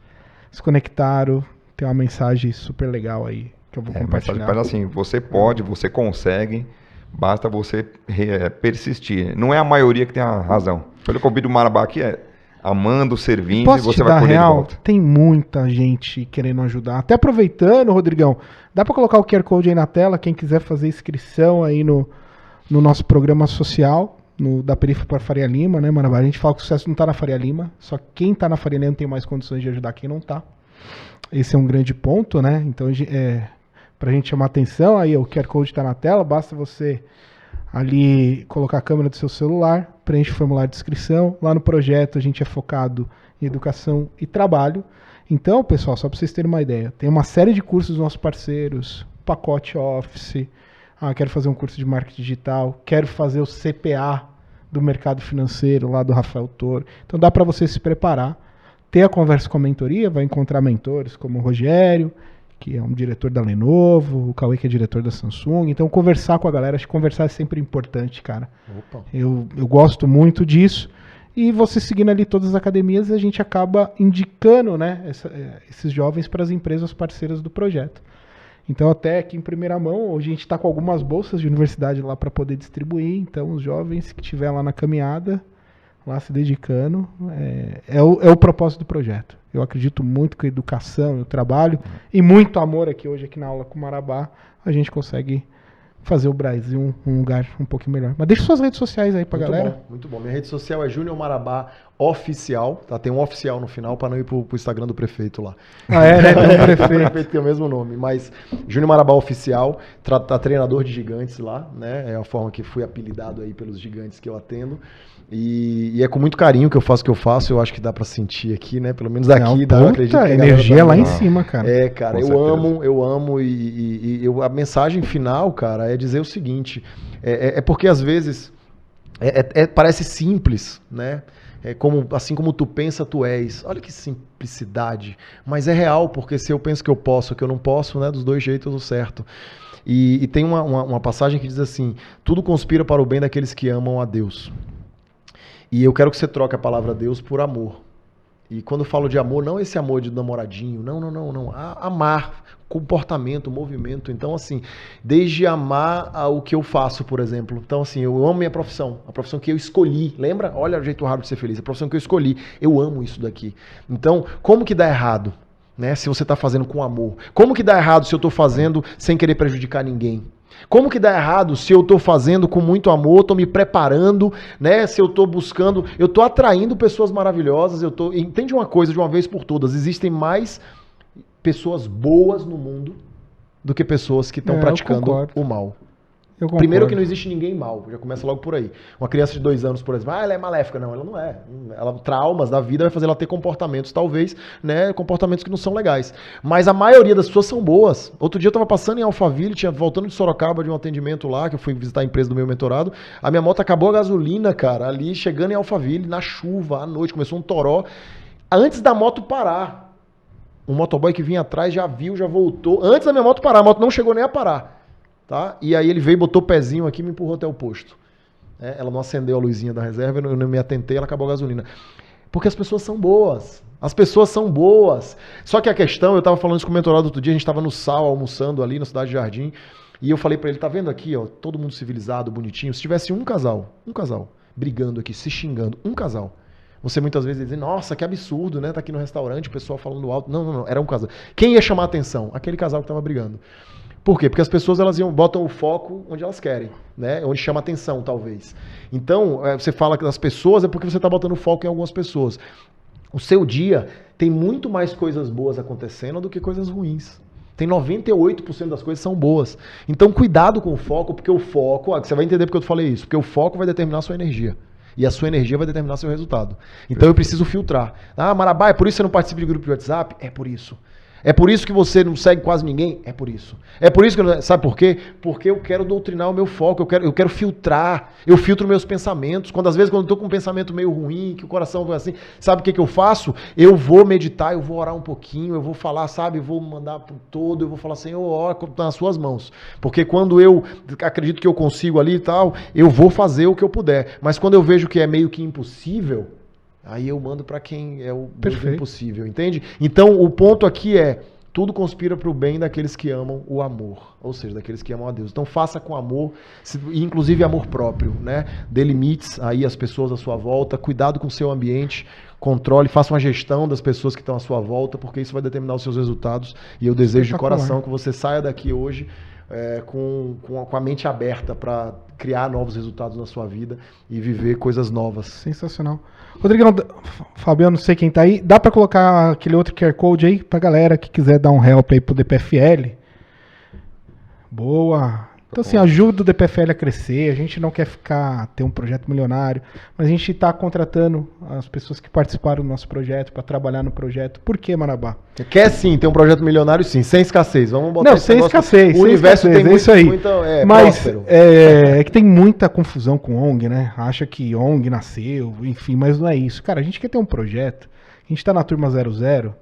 se conectaram, tem uma mensagem super legal aí que eu vou compartilhar. Mas assim, você pode, você consegue, Basta você persistir. Não é a maioria que tem a razão. Pelo que eu vi do Marabá aqui amando, servindo, Posso e te você dar vai colher de real? volta. Tem muita gente querendo ajudar. Até aproveitando, Rodrigão, dá para colocar o QR Code aí na tela, quem quiser fazer inscrição aí no nosso programa social, da Perifa para Faria Lima, né, Marabá? A gente fala que o sucesso não tá na Faria Lima, só que quem tá na Faria Lima tem mais condições de ajudar quem não tá. Esse é um grande ponto, né? Então, pra gente chamar atenção, aí o QR Code tá na tela, basta você ali colocar a câmera do seu celular, preenche o formulário de inscrição. Lá no projeto a gente é focado em educação e trabalho. Então, pessoal, só para vocês terem uma ideia, tem uma série de cursos dos nossos parceiros, pacote Office, quero fazer um curso de marketing digital, quero fazer o CPA do mercado financeiro lá do Rafael Toro. Então dá para você se preparar, ter a conversa com a mentoria, vai encontrar mentores como o Rogério, que é um diretor da Lenovo, o Cauê, que é diretor da Samsung. Então, conversar com a galera, acho que conversar é sempre importante, cara. Opa. Eu gosto muito disso. E você seguindo ali todas as academias, a gente acaba indicando, né, esses jovens para as empresas parceiras do projeto. Então, até aqui em primeira mão, hoje a gente está com algumas bolsas de universidade lá para poder distribuir. Então, os jovens que estiver lá na caminhada, lá se dedicando, é o propósito do projeto. Eu acredito muito que a educação e o trabalho, e muito amor hoje aqui na aula com o Marabá, a gente consegue fazer o Brasil um lugar um pouquinho melhor. Mas deixa suas redes sociais aí pra galera. Muito bom. Minha rede social é Júnior Marabá Oficial, tá? Tem um oficial no final para não ir pro Instagram do prefeito lá. Né? Tem um O prefeito tem o mesmo nome, mas Júnior Marabá Oficial, tá treinador de gigantes lá, né? É a forma que fui apelidado aí pelos gigantes que eu atendo. E é com muito carinho que eu faço o que eu faço, eu acho que dá pra sentir aqui, né? Pelo menos aqui, dá, eu acredito que a energia lá em cima, cara. Cara, eu amo e a mensagem final, cara, é dizer o seguinte, porque às vezes parece simples, né? Assim como tu pensa, tu és. Olha que simplicidade, mas é real, porque se eu penso que eu posso, que eu não posso, né? Dos dois jeitos eu dou certo. E tem uma passagem que diz assim, tudo conspira para o bem daqueles que amam a Deus. E eu quero que você troque a palavra Deus por amor. E quando eu falo de amor, não esse amor de namoradinho, não. Amar, comportamento, movimento. Então, assim, desde amar o que eu faço, por exemplo. Então, assim, eu amo minha profissão, a profissão que eu escolhi. Lembra? Olha o jeito raro de ser feliz. A profissão que eu escolhi. Eu amo isso daqui. Então, como que dá errado, né? Se você está fazendo com amor. Como que dá errado se eu estou fazendo sem querer prejudicar ninguém? Como que dá errado se eu estou fazendo com muito amor, estou me preparando, né? Se eu estou buscando, eu estou atraindo pessoas maravilhosas, entende uma coisa de uma vez por todas, existem mais pessoas boas no mundo do que pessoas que estão praticando o mal. Primeiro que não existe ninguém mal, já começa logo por aí. Uma criança de 2 anos, por exemplo, ela é maléfica. Não, ela não é. Traumas da vida vai fazer ela ter comportamentos, talvez, né, comportamentos que não são legais. Mas a maioria das pessoas são boas. Outro dia eu estava passando em Alphaville, voltando de Sorocaba de um atendimento lá, que eu fui visitar a empresa do meu mentorado, a minha moto acabou a gasolina, cara, ali chegando em Alphaville, na chuva, à noite, começou um toró. Antes da moto parar, um motoboy que vinha atrás já viu, já voltou. Antes da minha moto parar, a moto não chegou nem a parar. Tá? E aí ele veio, botou o pezinho aqui e me empurrou até o posto. Ela não acendeu a luzinha da reserva, eu não me atentei, ela acabou a gasolina. Porque as pessoas são boas. As pessoas são boas. Só que a questão, eu estava falando isso com o mentorado outro dia, a gente estava no Sal, almoçando ali na Cidade de Jardim, e eu falei para ele, tá vendo aqui, ó, todo mundo civilizado, bonitinho, se tivesse um casal, brigando aqui, se xingando, um casal, você muitas vezes diz, nossa, que absurdo, né? Tá aqui no restaurante, o pessoal falando alto. Não, era um casal. Quem ia chamar a atenção? Aquele casal que estava brigando. Por quê? Porque as pessoas botam o foco onde elas querem, né? Onde chama atenção, talvez. Então, você fala das pessoas, é porque você está botando foco em algumas pessoas. O seu dia tem muito mais coisas boas acontecendo do que coisas ruins. Tem 98% das coisas são boas. Então, cuidado com o foco, porque o foco... você vai entender porque eu falei isso. Porque o foco vai determinar a sua energia. E a sua energia vai determinar seu resultado. Então, eu preciso filtrar. Marabá, é por isso que você não participa de grupo de WhatsApp? É por isso. É por isso que você não segue quase ninguém? É por isso. É por isso que eu... Sabe por quê? Porque eu quero doutrinar o meu foco, eu quero filtrar. Eu filtro meus pensamentos. Às vezes, quando eu tô com um pensamento meio ruim, que o coração vai assim, sabe o que eu faço? Eu vou meditar, eu vou orar um pouquinho, eu vou falar, sabe? Eu vou mandar pro todo, eu vou falar, Senhor, ora, tá nas suas mãos. Porque quando eu acredito que eu consigo ali e tal, eu vou fazer o que eu puder. Mas quando eu vejo que é meio que impossível, aí eu mando para quem é o impossível, entende? Então, o ponto aqui é, tudo conspira para o bem daqueles que amam o amor, ou seja, daqueles que amam a Deus. Então faça com amor, inclusive amor próprio, né? Dê limites aí às pessoas à sua volta, cuidado com o seu ambiente, controle, faça uma gestão das pessoas que estão à sua volta, porque isso vai determinar os seus resultados. E eu desejo de coração que você saia daqui hoje com a mente aberta para criar novos resultados na sua vida e viver coisas novas. Sensacional. Rodrigão, Fabiano, não sei quem tá aí, dá para colocar aquele outro QR Code aí pra galera que quiser dar um help aí pro DPFL? Boa. Então, assim, ajuda o DPFL a crescer. A gente não quer ter um projeto milionário, mas a gente está contratando as pessoas que participaram do nosso projeto para trabalhar no projeto. Por que, Marabá? Quer sim ter um projeto milionário, sim, sem escassez. Vamos botar não, sem escassez. O universo tem muito, isso aí. Mas próspero. É que tem muita confusão com ONG, né? Acha que ONG nasceu, enfim, mas não é isso. Cara, a gente quer ter um projeto. A gente está na turma 00.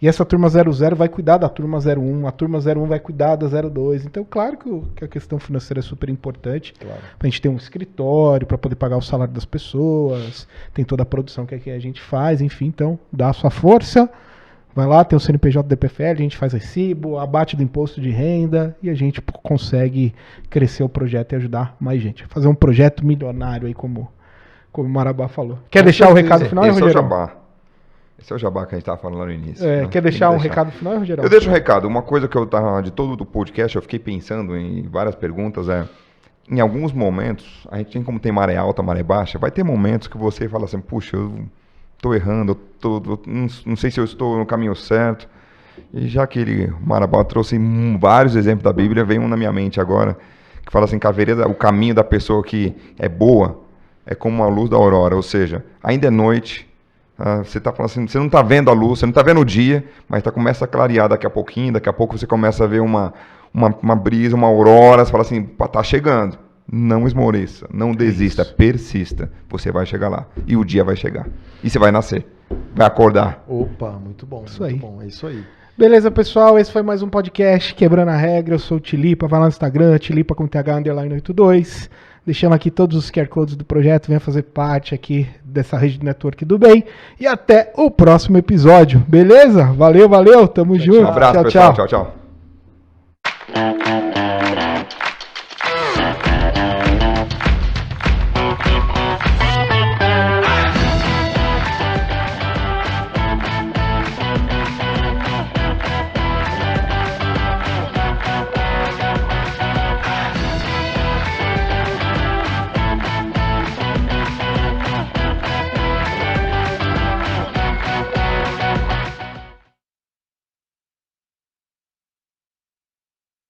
E essa turma 00 vai cuidar da turma 01, a turma 01 vai cuidar da 02. Então, claro que a questão financeira é super importante. Claro. Pra gente ter um escritório, para poder pagar o salário das pessoas, tem toda a produção que a gente faz, enfim. Então, dá a sua força, vai lá, tem o CNPJ do DPFL, a gente faz recibo, abate do imposto de renda e a gente consegue crescer o projeto e ajudar mais gente. Fazer um projeto milionário aí, como o Marabá falou. Quer deixar o recado final, Rogério? Esse é o jabá que a gente estava falando lá no início. Né? Quer deixar um recado final, Rogério? Eu deixo um recado. Uma coisa que eu tava de todo o podcast, eu fiquei pensando em várias perguntas, em alguns momentos, a gente tem como tem maré alta, maré baixa, vai ter momentos que você fala assim, puxa, eu estou errando, não sei se eu estou no caminho certo. E já que o Marabá trouxe vários exemplos da Bíblia, vem um na minha mente agora, que fala assim, que a vereda, o caminho da pessoa que é boa é como a luz da aurora, ou seja, ainda é noite, você está falando assim, você não está vendo a luz, você não está vendo o dia, mas começa a clarear daqui a pouquinho, daqui a pouco você começa a ver uma brisa, uma aurora, você fala assim, está chegando. Não esmoreça, não desista, persista. Você vai chegar lá. E o dia vai chegar. E você vai nascer. Vai acordar. Opa, muito bom. Isso aí. Bom, é isso aí. Beleza, pessoal? Esse foi mais um podcast Quebrando a Regra. Eu sou o Tilipa. Vai lá no Instagram, Tilipa com TH_82. Deixamos aqui todos os QR Codes do projeto. Venha fazer parte aqui dessa rede de network do bem. E até o próximo episódio. Beleza? Valeu. Tamo junto. Um abraço, pessoal. Tchau.